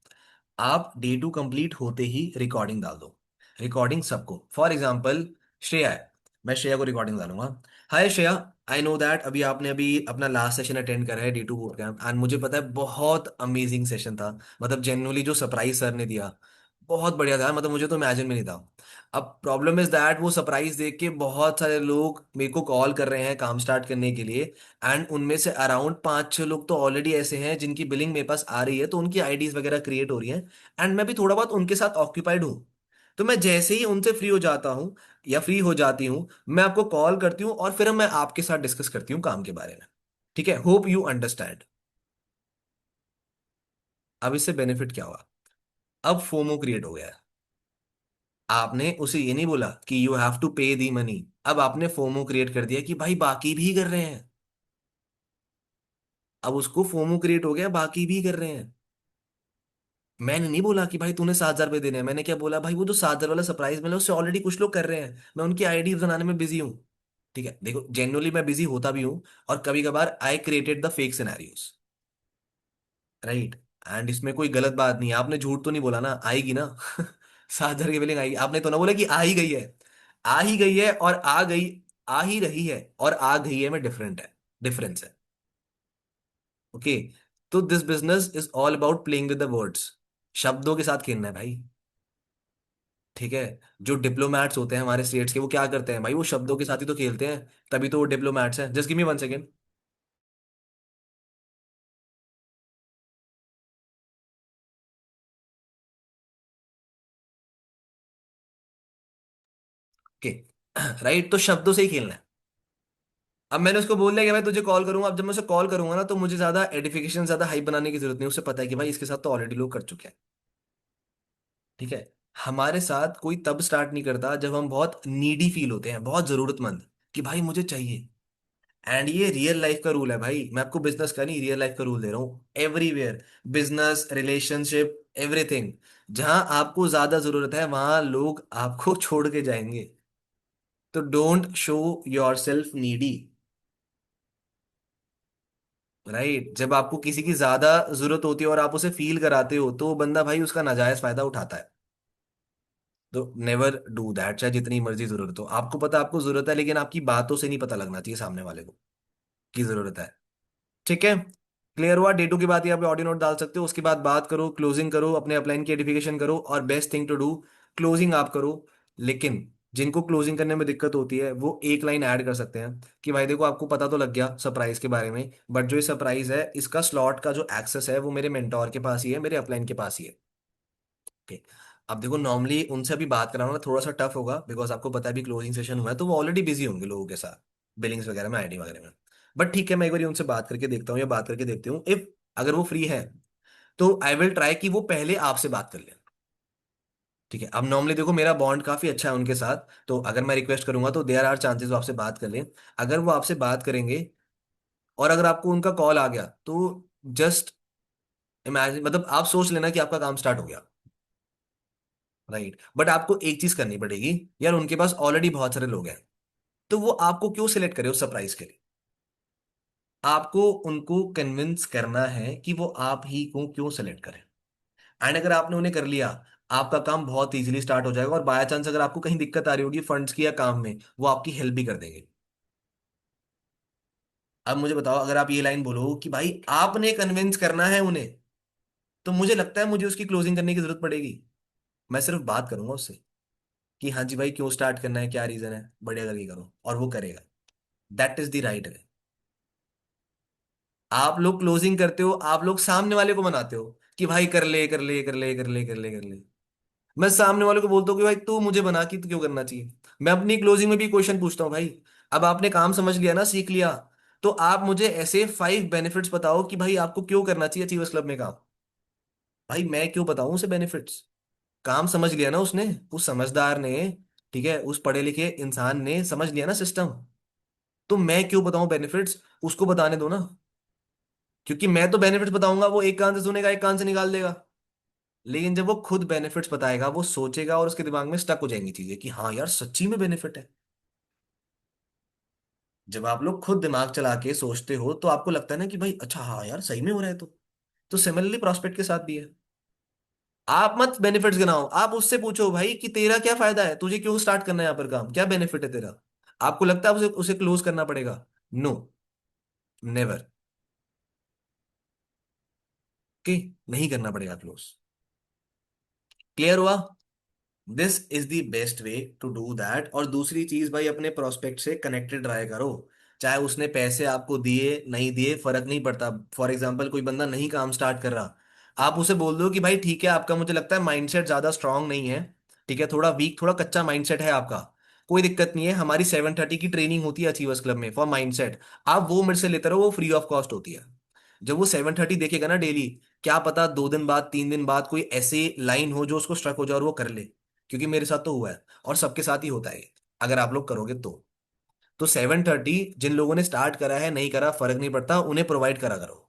आप डे टू कंप्लीट होते ही रिकॉर्डिंग डाल दो, रिकॉर्डिंग सबको, फॉर एग्जाम्पल श्रेया है, मैं श्रेया को रिकॉर्डिंग डालूंगा। Hi Shreya, I know that अभी आपने अभी अपना लास्ट सेशन अटेंड करा है D two boot camp, and मुझे पता है बहुत अमेजिंग सेशन था, मतलब जेन्युइनली जो सरप्राइज सर ने दिया बहुत बढ़िया था, मतलब मुझे तो इमेजिन में नहीं था। अब प्रॉब्लम इज दैट वो सरप्राइज देख के बहुत सारे लोग मेरे को कॉल कर रहे हैं काम स्टार्ट करने के लिए, एंड उनमें से अराउंड 5-6 लोग तो ऑलरेडी ऐसे हैं जिनकी बिलिंग मेरे पास आ रही है, तो उनकी आईडीज वगैरह क्रिएट हो रही हैं, एंड मैं भी थोड़ा बहुत उनके साथ ऑक्यूपाइड हूँ। तो मैं जैसे ही उनसे फ्री हो जाता हूँ या फ्री हो जाती हूँ, मैं आपको कॉल करती हूँ और फिर मैं आपके साथ डिस्कस करती हूँ काम के बारे में। ठीक है, होप यू अंडरस्टैंड। अब इससे बेनिफिट क्या हुआ? अब फोमो क्रिएट हो गया है। आपने उसे ये नहीं बोला कि यू हैव टू पे दी मनी, अब आपने फोमो क्रिएट कर दिया कि भाई बाकी भी कर रहे हैं। अब उसको फोमो क्रिएट हो गया, बाकी भी कर रहे हैं। मैंने नहीं बोला कि भाई तूने 7,000 रुपये देने हैं, मैंने क्या बोला, भाई वो जो 7,000 वाला सरप्राइज मिला उससे ऑलरेडी कुछ लोग कर रहे हैं, मैं उनकी आईडी बनाने में बिजी हूँ। ठीक है, देखो जेन्युइनली मैं बिजी होता भी हूँ, और कभी कभार I created the fake scenarios, right. And इसमें कोई गलत बात नहीं है, आपने झूठ तो नहीं बोला ना, आएगी ना। 7,000 की बिलिंग आएगी, आपने तो ना बोला कि आ ही गई है। आ ही गई है और आ गई, आ ही रही है और आ गई है में डिफरेंट है, डिफरेंस है। ओके। तो this business is all about playing with the words, शब्दों के साथ खेलना है भाई। ठीक है। जो डिप्लोमैट्स होते हैं हमारे स्टेट्स के, वो क्या करते हैं भाई, वो शब्दों के साथ ही तो खेलते हैं, तभी तो वो डिप्लोमैट्स हैं। Just give me 1 second. Okay. Right, तो शब्दों से ही खेलना है। अब मैंने उसको बोल दिया कि मैं तुझे कॉल करूंगा, अब जब मैं उसे कॉल करूंगा ना, तो मुझे ज्यादा एडिफिकेशन, ज्यादा हाइप बनाने की जरूरत नहीं, उसे पता है कि भाई इसके साथ तो ऑलरेडी लोग कर चुके हैं। ठीक है। हमारे साथ कोई तब स्टार्ट नहीं करता जब हम बहुत नीडी फील होते हैं, बहुत जरूरतमंद, कि भाई मुझे चाहिए। एंड ये रियल लाइफ का रूल है भाई, मैं आपको बिजनेस का नहीं, रियल लाइफ का रूल दे रहा हूँ, एवरीवेयर, बिजनेस, रिलेशनशिप, एवरीथिंग, जहां आपको ज्यादा जरूरत है वहां लोग आपको छोड़ के जाएंगे। तो don't show your self needy. Right, जब आपको किसी की ज्यादा जरूरत होती है और आप उसे फील कराते हो तो वो बंदा भाई उसका नाजायज फायदा उठाता है। तो नेवर डू दैट, चाहे जितनी मर्जी जरूरत हो, आपको पता आपको जरूरत है, लेकिन आपकी बातों से नहीं पता लगना चाहिए सामने वाले को की जरूरत है। ठीक है, क्लियर हुआ। डे टू की बात, यहाँ पे ऑडियो नोट डाल सकते हो, उसके बाद बात करो, क्लोजिंग करो, अपने अपलाइन की एडिफिकेशन करो, और best thing to do, closing आप करो। लेकिन जिनको क्लोजिंग करने में दिक्कत होती है वो एक लाइन ऐड कर सकते हैं कि भाई देखो आपको पता तो लग गया सरप्राइज के बारे में, बट जो ये सरप्राइज है इसका स्लॉट का जो एक्सेस है वो मेरे मेंटोर के पास ही है, मेरे अपलाइन के पास ही है। ओके। अब देखो नॉर्मली उनसे अभी बात कराना ना थोड़ा सा टफ होगा, बिकॉज आपको पता है भी क्लोजिंग सेशन हुआ है तो वो ऑलरेडी बिजी होंगे लोगों के साथ, बिलिंग्स वगैरह में, आईडी वगैरह में। बट ठीक है, मैं एक बार उनसे बात करके देखता हूँ, या बात करके देखती हूँ, इफ अगर वो फ्री है तो आई विल ट्राई कि वो पहले आपसे बात कर ले। ठीक है, अब नॉर्मली देखो मेरा बॉन्ड काफी अच्छा है उनके साथ, तो अगर मैं रिक्वेस्ट करूंगा तो देयर आर चांसेस वो आपसे बात कर लें। अगर वो आपसे बात करेंगे और अगर आपको उनका कॉल आ गया तो जस्ट इमेजिन, मतलब आप सोच लेना कि आपका काम स्टार्ट हो गया। राइट, बट आपको एक चीज करनी पड़ेगी, यार उनके पास ऑलरेडी बहुत सारे लोग हैं, तो वो आपको क्यों सिलेक्ट करे उस सरप्राइज के लिए। आपको उनको कन्विंस करना है कि वो आप ही को क्यों सेलेक्ट करें। एंड अगर आपने उन्हें कर लिया, आपका काम बहुत इजीली स्टार्ट हो जाएगा, और बाय चांस अगर आपको कहीं दिक्कत आ रही होगी फंड्स की या काम में, वो आपकी हेल्प भी कर देंगे। अब मुझे बताओ, अगर आप ये लाइन बोलो कि भाई आपने कन्विंस करना है उन्हें, तो मुझे लगता है मुझे उसकी क्लोजिंग करने की जरूरत पड़ेगी। मैं सिर्फ बात करूंगा उससे कि हाँ जी भाई क्यों स्टार्ट करना है, क्या रीजन है, बढ़िया करके करो, और वो करेगा। That is the right way. आप लोग क्लोजिंग करते हो, आप लोग सामने वाले को मनाते हो कि भाई कर ले कर ले कर ले कर ले कर ले कर ले। मैं सामने वाले को बोलता हूँ कि भाई तू मुझे बना कि तू क्यों करना चाहिए। मैं अपनी क्लोजिंग में भी क्वेश्चन पूछता हूँ भाई, अब आपने काम समझ लिया ना, सीख लिया, तो आप मुझे ऐसे 5 बेनिफिट्स बताओ कि भाई आपको क्यों करना चाहिए अचीवर्स क्लब में काम। भाई मैं क्यों बताऊं उसे बेनिफिट्स, काम समझ लिया ना उसने, उस समझदार ने, ठीक है, उस पढ़े लिखे इंसान ने समझ लिया ना सिस्टम, तो मैं क्यों बताऊं बेनिफिट्स, उसको बताने दो ना। क्योंकि मैं तो बेनिफिट्स बताऊंगा, वो एक कान से सुनेगा एक कान से निकाल देगा। लेकिन जब वो खुद बेनिफिट्स बताएगा वो सोचेगा और उसके दिमाग में स्टक हो जाएंगी चीजें कि हाँ यार सच्ची में बेनिफिट है। जब आप लोग खुद दिमाग चला के सोचते हो तो आपको लगता है ना कि भाई अच्छा हाँ यार सही में हो रहा है। तो सिमिलरली प्रोस्पेक्ट के साथ भी है। आप मत बेनिफिट्स गिनाओ, आप उससे पूछो भाई कि तेरा क्या फायदा है, तुझे क्यों स्टार्ट करना है यहाँ पर काम, क्या बेनिफिट है तेरा। आपको लगता है उसे उसे क्लोज करना पड़ेगा? No, never. के नहीं करना पड़ेगा क्लोज। क्लियर हुआ? This is the best way to do that. और दूसरी चीज भाई, अपने प्रोस्पेक्ट से कनेक्टेड रहा करो। चाहे उसने पैसे आपको दिए नहीं दिए फर्क नहीं पड़ता। फॉर एग्जाम्पल कोई बंदा नहीं काम स्टार्ट कर रहा, आप उसे बोल दो कि भाई ठीक है आपका मुझे लगता है माइंडसेट ज्यादा स्ट्रांग नहीं है, ठीक है, थोड़ा वीक, थोड़ा कच्चा माइंडसेट है आपका। कोई दिक्कत नहीं है, हमारी 7:30 की ट्रेनिंग होती है अचीवर्स क्लब में फॉर माइंडसेट। आप वो मेरे से लेते रहो, वो फ्री ऑफ कॉस्ट होती है। जब वो 7:30 देखेगा ना डेली, क्या पता 2 दिन बाद 3 दिन बाद कोई ऐसी लाइन हो जो उसको स्ट्रक हो जाए और वो कर ले। क्योंकि मेरे साथ तो हुआ है और सबके साथ ही होता है ये, अगर आप लोग करोगे तो 7:30 जिन लोगों ने स्टार्ट करा है नहीं करा फर्क नहीं पड़ता, उन्हें प्रोवाइड करा करो।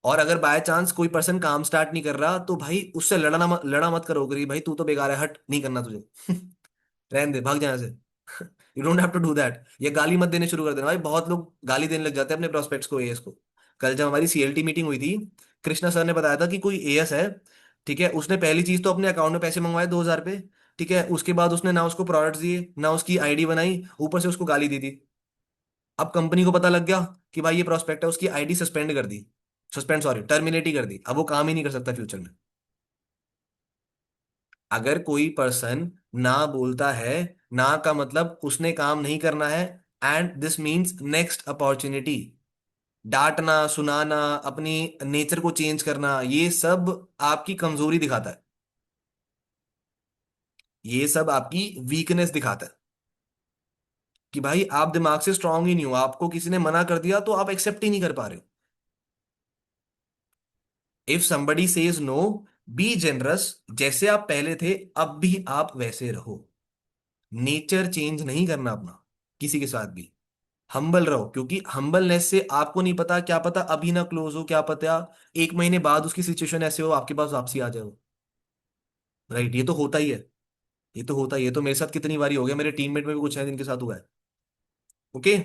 और अगर बाय चांस कोई पर्सन काम स्टार्ट नहीं कर रहा तो भाई उससे लड़ा मत करो कि भाई तू तो बेकार है, हट नहीं करना तुझे। रहने दे, भाग जाने से। You don't have to do that. ये गाली मत देने शुरू कर देना भाई, बहुत लोग गाली देने लग जाते हैं अपने प्रोस्पेक्ट्स को, एएस को। कल जब हमारी सीएलटी मीटिंग हुई थी, कृष्णा सर ने बताया था कि कोई एएस है, ठीक है, उसने पहली चीज तो अपने अकाउंट में पैसे मंगवाए 2,000 रुपये, ठीक है, उसके बाद उसने ना उसको प्रोडक्ट्स दिए ना उसकी आईडी बनाई, ऊपर से उसको गाली दी थी। अब कंपनी को पता लग गया कि भाई ये प्रोस्पेक्ट है, उसकी आईडी सस्पेंड कर दी, सस्पेंड सॉरी टर्मिनेट ही कर दी, अब वो काम ही नहीं कर सकता फ्यूचर में। अगर कोई पर्सन ना बोलता है, ना का मतलब उसने काम नहीं करना है, and this means next opportunity. डांटना, सुनाना, अपनी नेचर को चेंज करना, ये सब आपकी कमजोरी दिखाता है, ये सब आपकी वीकनेस दिखाता है। कि भाई आप दिमाग से स्ट्रांग ही नहीं हो, आपको किसी ने मना कर दिया तो आप एक्सेप्ट ही नहीं कर पा रहे हो। If somebody says no, be generous, जैसे आप पहले थे अब भी आप वैसे रहो। नेचर चेंज नहीं करना अपना किसी के साथ भी। हम्बल रहो, क्योंकि हम्बलनेस से आपको नहीं पता, क्या पता अभी ना क्लोज हो, क्या पता 1 महीने बाद उसकी सिचुएशन ऐसे हो आपके पास वापसी आ जाए वो। राइट, ये तो होता ही है, ये तो होता ही है, ये तो मेरे साथ कितनी बारी हो गया, मेरे टीममेट में भी कुछ है जिनके साथ हुआ है। ओके।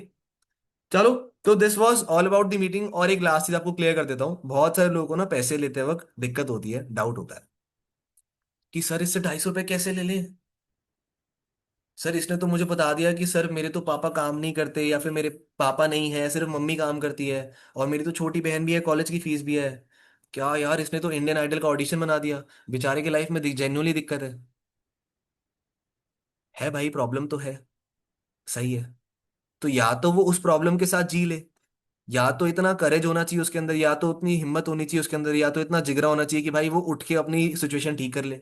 चलो, तो this was all about the meeting. और एक लास्ट चीज आपको क्लियर कर देता हूँ, बहुत सारे लोगों को ना पैसे लेते वक्त दिक्कत होती है, डाउट होता है कि सर इससे 250 रुपये कैसे ले लें। सर इसने तो मुझे बता दिया कि सर मेरे तो पापा काम नहीं करते, या फिर मेरे पापा नहीं है, सिर्फ मम्मी काम करती है, और मेरी तो छोटी बहन भी है, कॉलेज की फीस भी है। क्या यार, इसने तो इंडियन आइडल का ऑडिशन बना दिया। बेचारे की लाइफ में जेन्युइनली दिक्कत है भाई, प्रॉब्लम तो है। सही है। तो या तो वो उस प्रॉब्लम के साथ जी ले, या तो इतना करेज होना चाहिए उसके अंदर, या तो उतनी हिम्मत होनी चाहिए उसके अंदर, या तो इतना जिगरा होना चाहिए कि भाई वो उठ के अपनी सिचुएशन ठीक कर ले।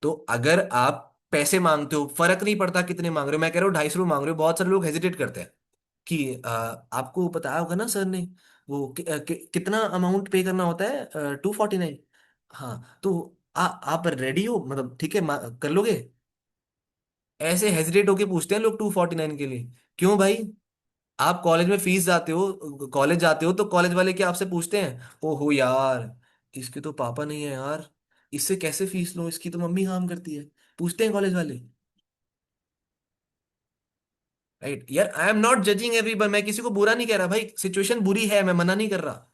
तो अगर आप पैसे मांगते हो, फर्क नहीं पड़ता कितने मांग रहे हो, मैं कह रहा हूँ 250 रुपये मांग रहे हो, बहुत सारे लोग हेजिटेट करते हैं कि आपको बताया होगा ना सर ने, वो कितना अमाउंट पे करना होता है, 249। हाँ तो आप रेडी हो, मतलब ठीक है, कर लोगे। ऐसे हेजिटेट होके पूछते हैं लोग 249 के लिए। क्यों भाई? आप कॉलेज में फीस जाते हो, कॉलेज जाते हो तो कॉलेज वाले क्या आपसे पूछते हैं, ओहो यार इसके तो पापा नहीं है यार, इससे कैसे फीस लो, इसकी तो मम्मी काम करती है। पूछते हैं कॉलेज वाले। राइट यार, I am not judging everyone, मैं किसी को बुरा नहीं कह रहा भाई, सिचुएशन बुरी है, मैं मना नहीं कर रहा।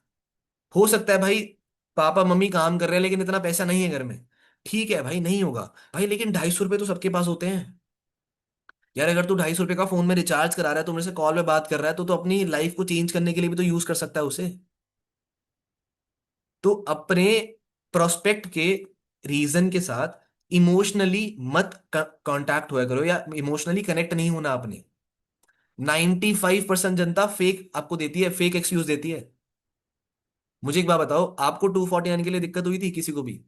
हो सकता है भाई पापा मम्मी काम कर रहे हैं लेकिन इतना पैसा नहीं है घर में। ठीक है भाई, नहीं होगा भाई, लेकिन 250 रुपये तो सबके पास होते हैं। यार अगर तू 250 रुपये का फोन में रिचार्ज करा रहा है, तो मेरे से कॉल पे बात कर रहा है, तो अपनी लाइफ को चेंज करने के लिए भी तो यूज कर सकता है उसे। तो अपने प्रोस्पेक्ट के रीजन के साथ इमोशनली मत कांटेक्ट हुआ करो, या इमोशनली कनेक्ट नहीं होना आपने। 95% जनता फेक आपको देती है, फेक एक्सक्यूज देती है। मुझे एक बात बताओ, आपको 249 के लिए दिक्कत हुई थी किसी को भी?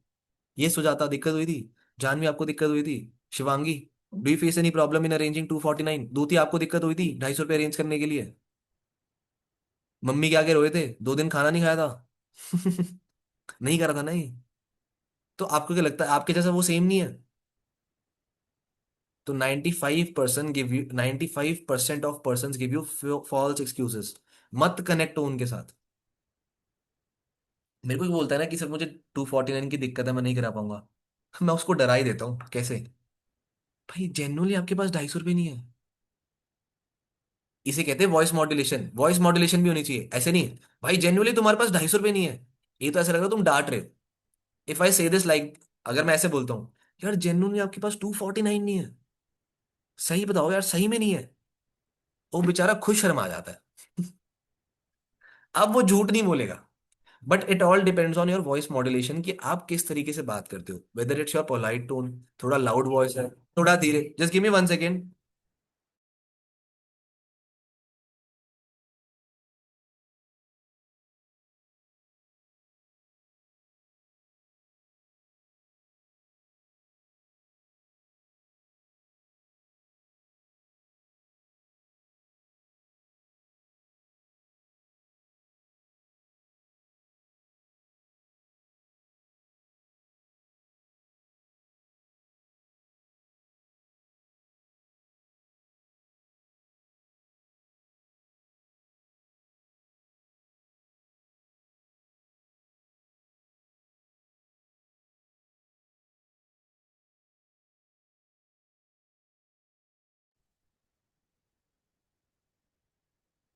ये सुजाता दिक्कत हुई थी? जानवी आपको दिक्कत हुई थी? Shivangi, do you face any problem in arranging 249? दूती आपको दिक्कत हुई थी 250 रुपये अरेंज करने के लिए? मम्मी के आगे रोए थे, 2 दिन खाना नहीं खाया था? नहीं करा था ना ये? तो आपको क्या लगता है आपके जैसा वो सेम नहीं है? तो 95% give you, 95% of person give you false excuses. मत कनेक्ट हो उनके साथ। मेरे को भी बोलता है ना कि सर मुझे 249 की दिक्कत है, मैं नहीं करा पाऊंगा। मैं उसको डरा ही देता हूँ। कैसे? भाई जेन्युइनली आपके पास 250 रुपये नहीं है। इसे कहते हैं वॉइस मॉड्यूलेशन। वॉइस मॉड्यूलेशन भी होनी चाहिए, ऐसे नहीं भाई जेन्युइनली तुम्हारे पास 250 रुपये नहीं है। ये तो ऐसा लग रहा है तुम डांट रहे हो। इफ आई से दिस लाइक, अगर मैं ऐसे बोलता हूँ, यार जेन्युइनली आपके पास 249 नहीं है, सही बताओ यार, सही में नहीं है, वो बेचारा खुद शर्मा जाता है। अब वो झूठ नहीं बोलेगा। But it all depends on your voice modulation, कि आप किस तरीके से बात करते हो, whether it's your polite tone, थोड़ा लाउड वॉइस है, थोड़ा धीरे। Just give me 1 second.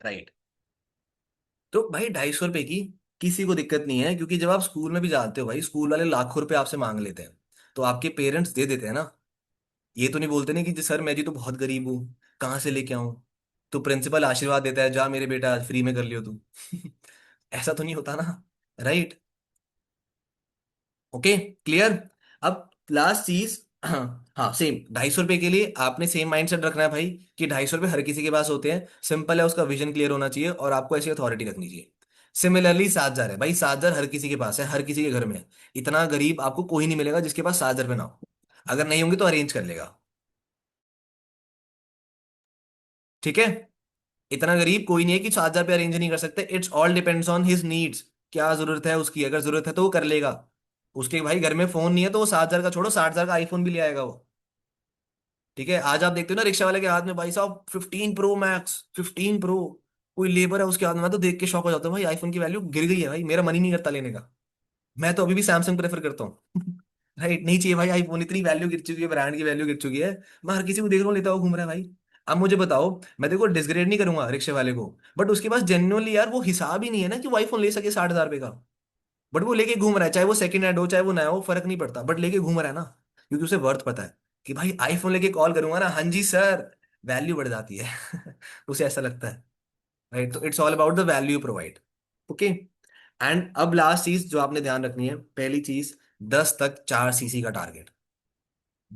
Right. तो भाई 250 रुपए की किसी को दिक्कत नहीं है, क्योंकि जब आप स्कूल में भी जाते हो भाई, स्कूल वाले लाखों रुपए आपसे मांग लेते हैं, तो आपके पेरेंट्स दे देते हैं ना। ये तो नहीं बोलते नहीं कि जी सर मैं जी तो बहुत गरीब हूँ, कहाँ से लेके आऊं। तो प्रिंसिपल आशीर्वाद देता है, जा मेरे बेटा आज फ्री में कर लियो तू। ऐसा तो नहीं होता ना। राइट। Okay, clear. अब लास्ट चीज, हाँ हाँ, सेम 250 रुपए के लिए आपने सेम माइंडसेट रखना है भाई, कि 250 रुपये हर किसी के पास होते हैं। सिंपल है, उसका विजन क्लियर होना चाहिए और आपको ऐसी अथॉरिटी रखनी चाहिए। सिमिलरली 7,000 है भाई, 7,000 हर किसी के पास है, हर किसी के घर में है। इतना गरीब आपको कोई नहीं मिलेगा जिसके पास 7,000 रुपये ना हो। अगर नहीं होंगे तो अरेंज कर लेगा। ठीक है। इतना गरीब कोई नहीं है कि 7,000 रुपये अरेंज नहीं कर सकते। It's all depends on his needs. क्या जरूरत है उसकी, अगर जरूरत है तो वो कर लेगा। उसके भाई घर में फोन नहीं है तो वो 7,000 का छोड़ो, 60,000 का आईफोन भी ले आएगा वो। ठीक है। आज आप देखते हो ना रिक्शा वाले के हाथ में भाई साहब 15 प्रो मैक्स, 15 प्रो। कोई लेबर है उसके हाथ में, मैं तो देख के शौक हो जाता हूँ भाई, आईफोन की वैल्यू गिर गई है भाई, मेरा मन ही नहीं करता लेने का। मैं तो अभी भी सैमसंग प्रेफर करता हूँ। राइट, नहीं चाहिए भाई आईफोन, इतनी वैल्यू गिर चुकी है, ब्रांड की वैल्यू गिर चुकी है। मैं हर किसी को देख रहा हूँ लेता हुआ घूम रहा है भाई। अब मुझे बताओ, मैं देखो डिसग्रेड नहीं करूंगा रिक्शे वाले को, बट उसके पास जेन्युइनली यार वो हिसाब ही नहीं है ना कि वो आईफोन ले सके 60,000 का। बट वो लेके घूम रहा है, चाहे वो सेकंड हैंड हो चाहे वो नया हो, फर्क नहीं पड़ता, बट लेके घूम रहा है ना, क्योंकि उसे वर्थ पता है कि भाई आईफोन लेके कॉल करूंगा ना, हाँ जी सर, वैल्यू बढ़ जाती है। उसे ऐसा लगता है, राइट? तो it's all about the value provide. Okay. And अब लास्ट चीज जो आपने ध्यान रखनी है, पहली चीज, 10 तक 4 सीसी का टारगेट।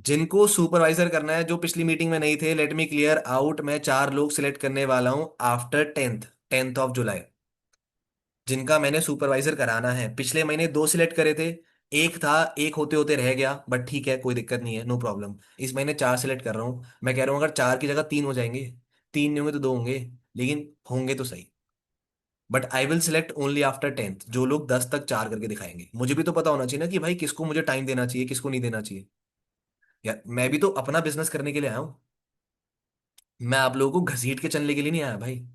जिनको सुपरवाइजर करना है, जो पिछली मीटिंग में नहीं थे, लेट मी क्लियर आउट, मैं 4 लोग सिलेक्ट करने वाला हूं आफ्टर 10th ऑफ जुलाई, जिनका मैंने सुपरवाइजर कराना है। पिछले महीने 2 सिलेक्ट करे थे, एक था, एक होते होते रह गया, बट ठीक है, कोई दिक्कत नहीं है, नो प्रॉब्लम। इस महीने 4 सिलेक्ट कर रहा हूँ। मैं कह रहा हूँ अगर 4 की जगह 3 हो जाएंगे, 3 नहीं होंगे तो 2 होंगे, लेकिन होंगे तो सही। But I will select only after 10th, जो लोग 10 तक 4 करके दिखाएंगे। मुझे भी तो पता होना चाहिए ना कि भाई किसको मुझे टाइम देना चाहिए, किसको नहीं देना चाहिए। यार मैं भी तो अपना बिजनेस करने के लिए आया हूँ। मैं आप लोगों को घसीट के चलने के लिए नहीं आया भाई।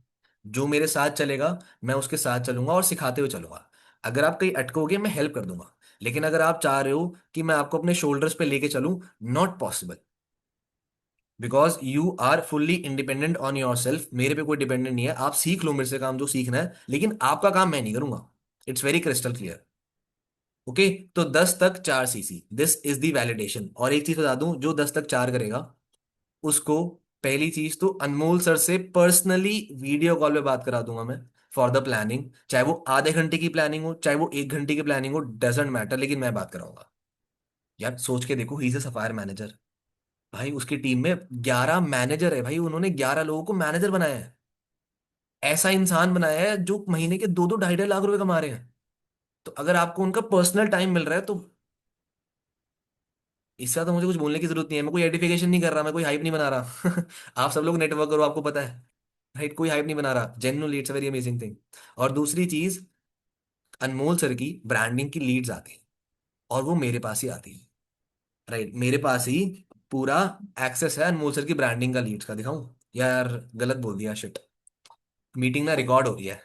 जो मेरे साथ चलेगा, मैं उसके साथ चलूंगा और सिखाते हुए चलूंगा। अगर आप कहीं अटकोगे, मैं हेल्प कर दूंगा। लेकिन अगर आप चाह रहे हो कि मैं आपको अपने शोल्डर्स पे लेके चलूं, not possible. Because you are fully independent on yourself, मेरे पे कोई डिपेंडेंट नहीं है। आप सीख लो मेरे से काम जो सीखना है, लेकिन आपका काम मैं नहीं करूंगा। It's very crystal clear. Okay. तो 10 तक 4 CC, this is the validation. और एक चीज बता दूं, जो 10 तक 4 करेगा, उसको पहली चीज तो अनमोल सर से पर्सनली वीडियो कॉल पे बात करा दूंगा मैं, फॉर द प्लानिंग। चाहे वो आधे घंटे की प्लानिंग हो, चाहे वो 1 घंटे की प्लानिंग हो, डजेंट मैटर, लेकिन मैं बात कराऊंगा। यार सोच के देखो, he is a sapphire manager. भाई उसकी टीम में 11 मैनेजर है भाई, उन्होंने 11 लोगों को मैनेजर बनाया है। ऐसा इंसान बनाया है जो महीने के 2-2 ढाई ढाई लाख रुपए कमा रहे हैं। तो अगर आपको उनका पर्सनल टाइम मिल रहा है, तो इससे तो मुझे कुछ बोलने की जरूरत नहीं है। मैं कोई एडिफिकेशन नहीं कर रहा, मैं कोई हाइप नहीं बना रहा। आप सब लोग नेटवर्क करो, आपको पता है, राइट? कोई हाइप नहीं बना रहा, genuinely it's a very amazing thing. और दूसरी चीज, अनमोल सर की ब्रांडिंग की लीड्स आती है, और वो मेरे पास ही आती है, राइट? मेरे पास ही पूरा एक्सेस है अनमोल सर की ब्रांडिंग का, लीड्स का। दिखाऊं? यार गलत बोल दिया, शिट। मीटिंग ना रिकॉर्ड हो रही है।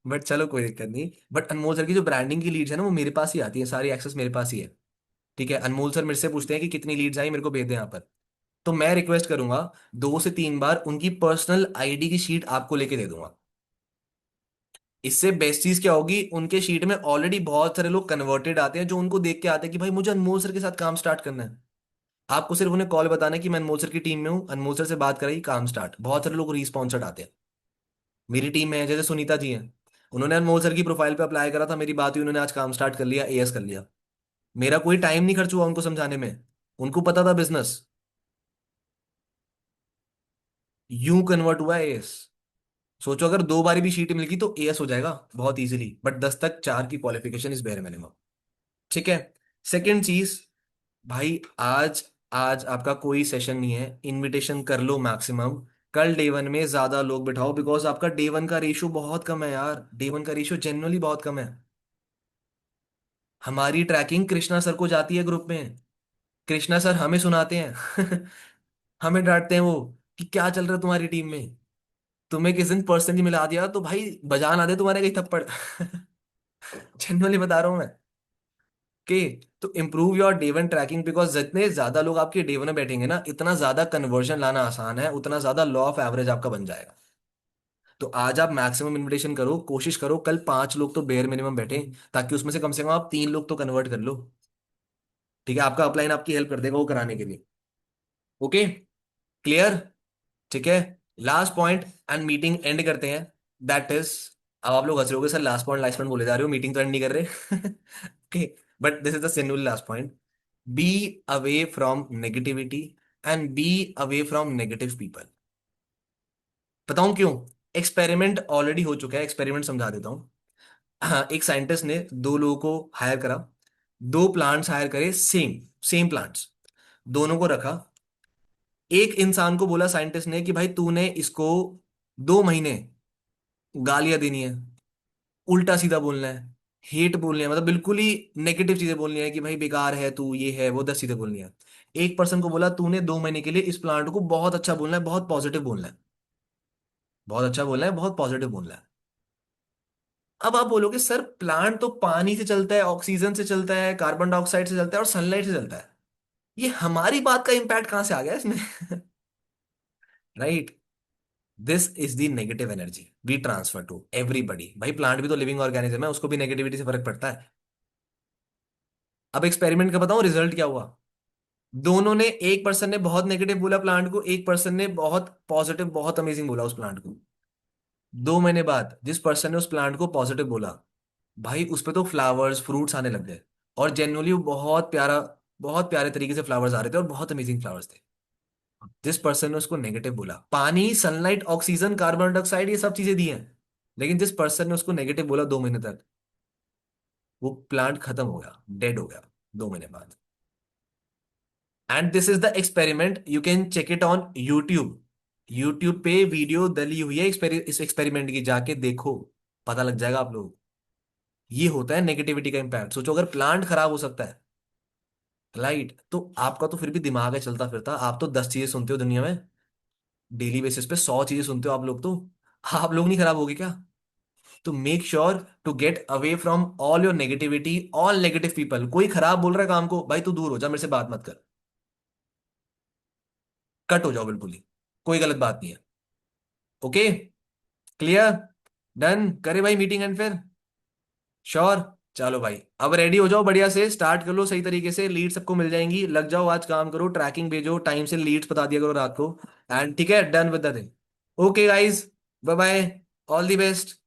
बट चलो कोई दिक्कत नहीं। बट अनमोल सर की जो ब्रांडिंग की लीड्स है ना, वो मेरे पास ही आती है, सारी एक्सेस मेरे पास ही है। ठीक है, अनमोल सर मेरे से पूछते हैं कि कितनी लीड्स आई, मेरे को भेज दें यहाँ पर। तो मैं रिक्वेस्ट करूंगा, 2 से 3 बार उनकी पर्सनल आईडी की शीट आपको लेके दे दूंगा। इससे बेस्ट चीज क्या होगी, उनके शीट में ऑलरेडी बहुत सारे लोग कन्वर्टेड आते हैं, जो उनको देख के आते हैं कि भाई मुझे अनमोल सर के साथ काम स्टार्ट करना है। आपको सिर्फ उन्हें कॉल बताना है कि मैं अनमोल सर की टीम में हूँ, अनमोल सर से बात कराई, काम स्टार्ट। बहुत सारे लोग रिस्पॉन्सर्ड आते हैं। मेरी टीम में है, जैसे सुनीता जी हैं, उन्होंने अनमोल सर की प्रोफाइल पे अप्लाई करा था, मेरी बात हुई, उन्होंने आज काम स्टार्ट कर लिया, एएस कर लिया। मेरा कोई टाइम नहीं खर्च हुआ उनको समझाने में, उनको पता था बिजनेस। यूं कन्वर्ट हुआ एएस। सोचो अगर 2 बारी भी शीट मिल गई तो एएस हो जाएगा बहुत इजीली, बट 10 तक 4 की क्वालिफिकेशन इज बेयर मिनिमम। ठीक है। सेकेंड चीज, भाई आज आज आपका कोई सेशन नहीं है, इनविटेशन कर लो मैक्सिमम। कल डे 1 में ज्यादा लोग बिठाओ, बिकॉज आपका डे 1 का रेशियो बहुत कम है यार, डे 1 का रेशियो जेन्युइनली बहुत कम है। हमारी ट्रैकिंग कृष्णा सर को जाती है ग्रुप में। कृष्णा सर हमें सुनाते हैं। हमें डांटते हैं वो, कि क्या चल रहा है तुम्हारी टीम में। तुम्हें किस दिन पर्सन मिला दिया तो भाई बजा ना दे तुम्हारे कहीं थप्पड़। जनरली बता रहा हूं मैं कि, तो improve your day 1 tracking, because जितने ज्यादा लोग आपके डे 1 में बैठेंगे ना, इतना ज्यादा कन्वर्जन लाना आसान है, उतना ज्यादा लॉ ऑफ एवरेज आपका बन जाएगा। तो आज आप मैक्सिमम इन्विटेशन करो, कोशिश करो कल 5 लोग तो बेयर मिनिमम बैठे, ताकि उसमें से कम आप 3 लोग तो कन्वर्ट कर लो। ठीक है, आपका अपलाइन आपकी हेल्प कर देगा वो कराने के लिए। Okay, clear? ठीक है। Last point, and meeting and करते हैं। दैट इज, अब आप लोग हंस रहे होगे, सर लास्ट पॉइंट बोले जा रहे हो, मीटिंग तो एंड नहीं कर रहे। Okay, but this is the genuine last point. Be away from negativity and be away from negative people. बताऊं क्यों? एक्सपेरिमेंट ऑलरेडी हो चुका है, एक्सपेरिमेंट समझा देता हूँ। हाँ, एक साइंटिस्ट ने 2 लोगों को हायर करा, 2 प्लांट्स हायर करे, सेम सेम प्लांट्स, दोनों को रखा। एक इंसान को बोला साइंटिस्ट ने कि भाई तूने इसको 2 महीने गालियां देनी है, उल्टा सीधा बोलना है, हेट बोलनी है, मतलब बिल्कुल ही नेगेटिव चीजें बोलनी है कि भाई बेकार है तू, ये है वो, 10 चीजें बोलनी है। एक पर्सन को बोला तूने 2 महीने के लिए इस प्लांट को बहुत अच्छा बोलना है, बहुत पॉजिटिव बोलना है, बहुत अच्छा बोलना है, बहुत पॉजिटिव बोलना है। अब आप बोलोगे सर प्लांट तो पानी से चलता है, ऑक्सीजन से चलता है, कार्बन डाइऑक्साइड से चलता है और सनलाइट से चलता है, ये हमारी बात का इंपैक्ट कहाँ से आ गया इसमें? Right. This is the negative energy we transfer to everybody. भाई प्लांट भी तो लिविंग ऑर्गेनिज्म है, उसको भी नेगेटिविटी से फर्क पड़ता है। अब एक्सपेरिमेंट का बताऊं रिजल्ट क्या हुआ। दोनों ने, एक पर्सन ने बहुत नेगेटिव बोला प्लांट को, एक पर्सन ने बहुत पॉजिटिव बहुत अमेजिंग बोला उस प्लांट को। 2 महीने बाद जिस पर्सन ने उस प्लांट को पॉजिटिव बोला, भाई उस पे तो फ्लावर्स फ्रूट्स आने लग गए। और जेन्युइनली वो बहुत प्यारा, बहुत प्यारे तरीके से फ्लावर्स आ रहे थे और बहुत अमेजिंग फ्लावर्स थे। जिस पर्सन ने उसको नेगेटिव बोला, पानी सनलाइट ऑक्सीजन कार्बन डाइऑक्साइड ये सब चीजें दी हैं, लेकिन जिस पर्सन ने उसको नेगेटिव बोला 2 महीने तक, वो प्लांट खत्म हो गया, डेड हो गया 2 महीने बाद। And this is the experiment, you can check it on YouTube. YouTube पे वीडियो डली हुई है इस एक्सपेरिमेंट की, जाके देखो, पता लग जाएगा आप लोग। ये होता है नेगेटिविटी का इम्पैक्ट। सोचो अगर प्लांट खराब हो सकता है, राइट, तो आपका तो फिर भी दिमाग है चलता फिरता, आप तो 10 चीजें सुनते हो दुनिया में, डेली बेसिस पे 100 चीजें सुनते हो आप लोग तो, आप लोग नहीं खराब होगे क्या? तो make sure to get away from all your negativity, all negative people. कोई खराब बोल रहा है काम को, भाई तू दूर हो जा, मेरे से बात मत कर, कट हो जाओ बिल्कुल ही, कोई गलत बात नहीं है। ओके, क्लियर, डन करे भाई मीटिंग एंड फिर, श्योर। चलो भाई अब रेडी हो जाओ, बढ़िया से स्टार्ट कर लो सही तरीके से, लीड सबको मिल जाएंगी, लग जाओ आज काम करो, ट्रैकिंग भेजो टाइम से, लीड्स बता दिया करो रात को। एंड ठीक है, done with the thing. Okay guys, bye bye, all the best.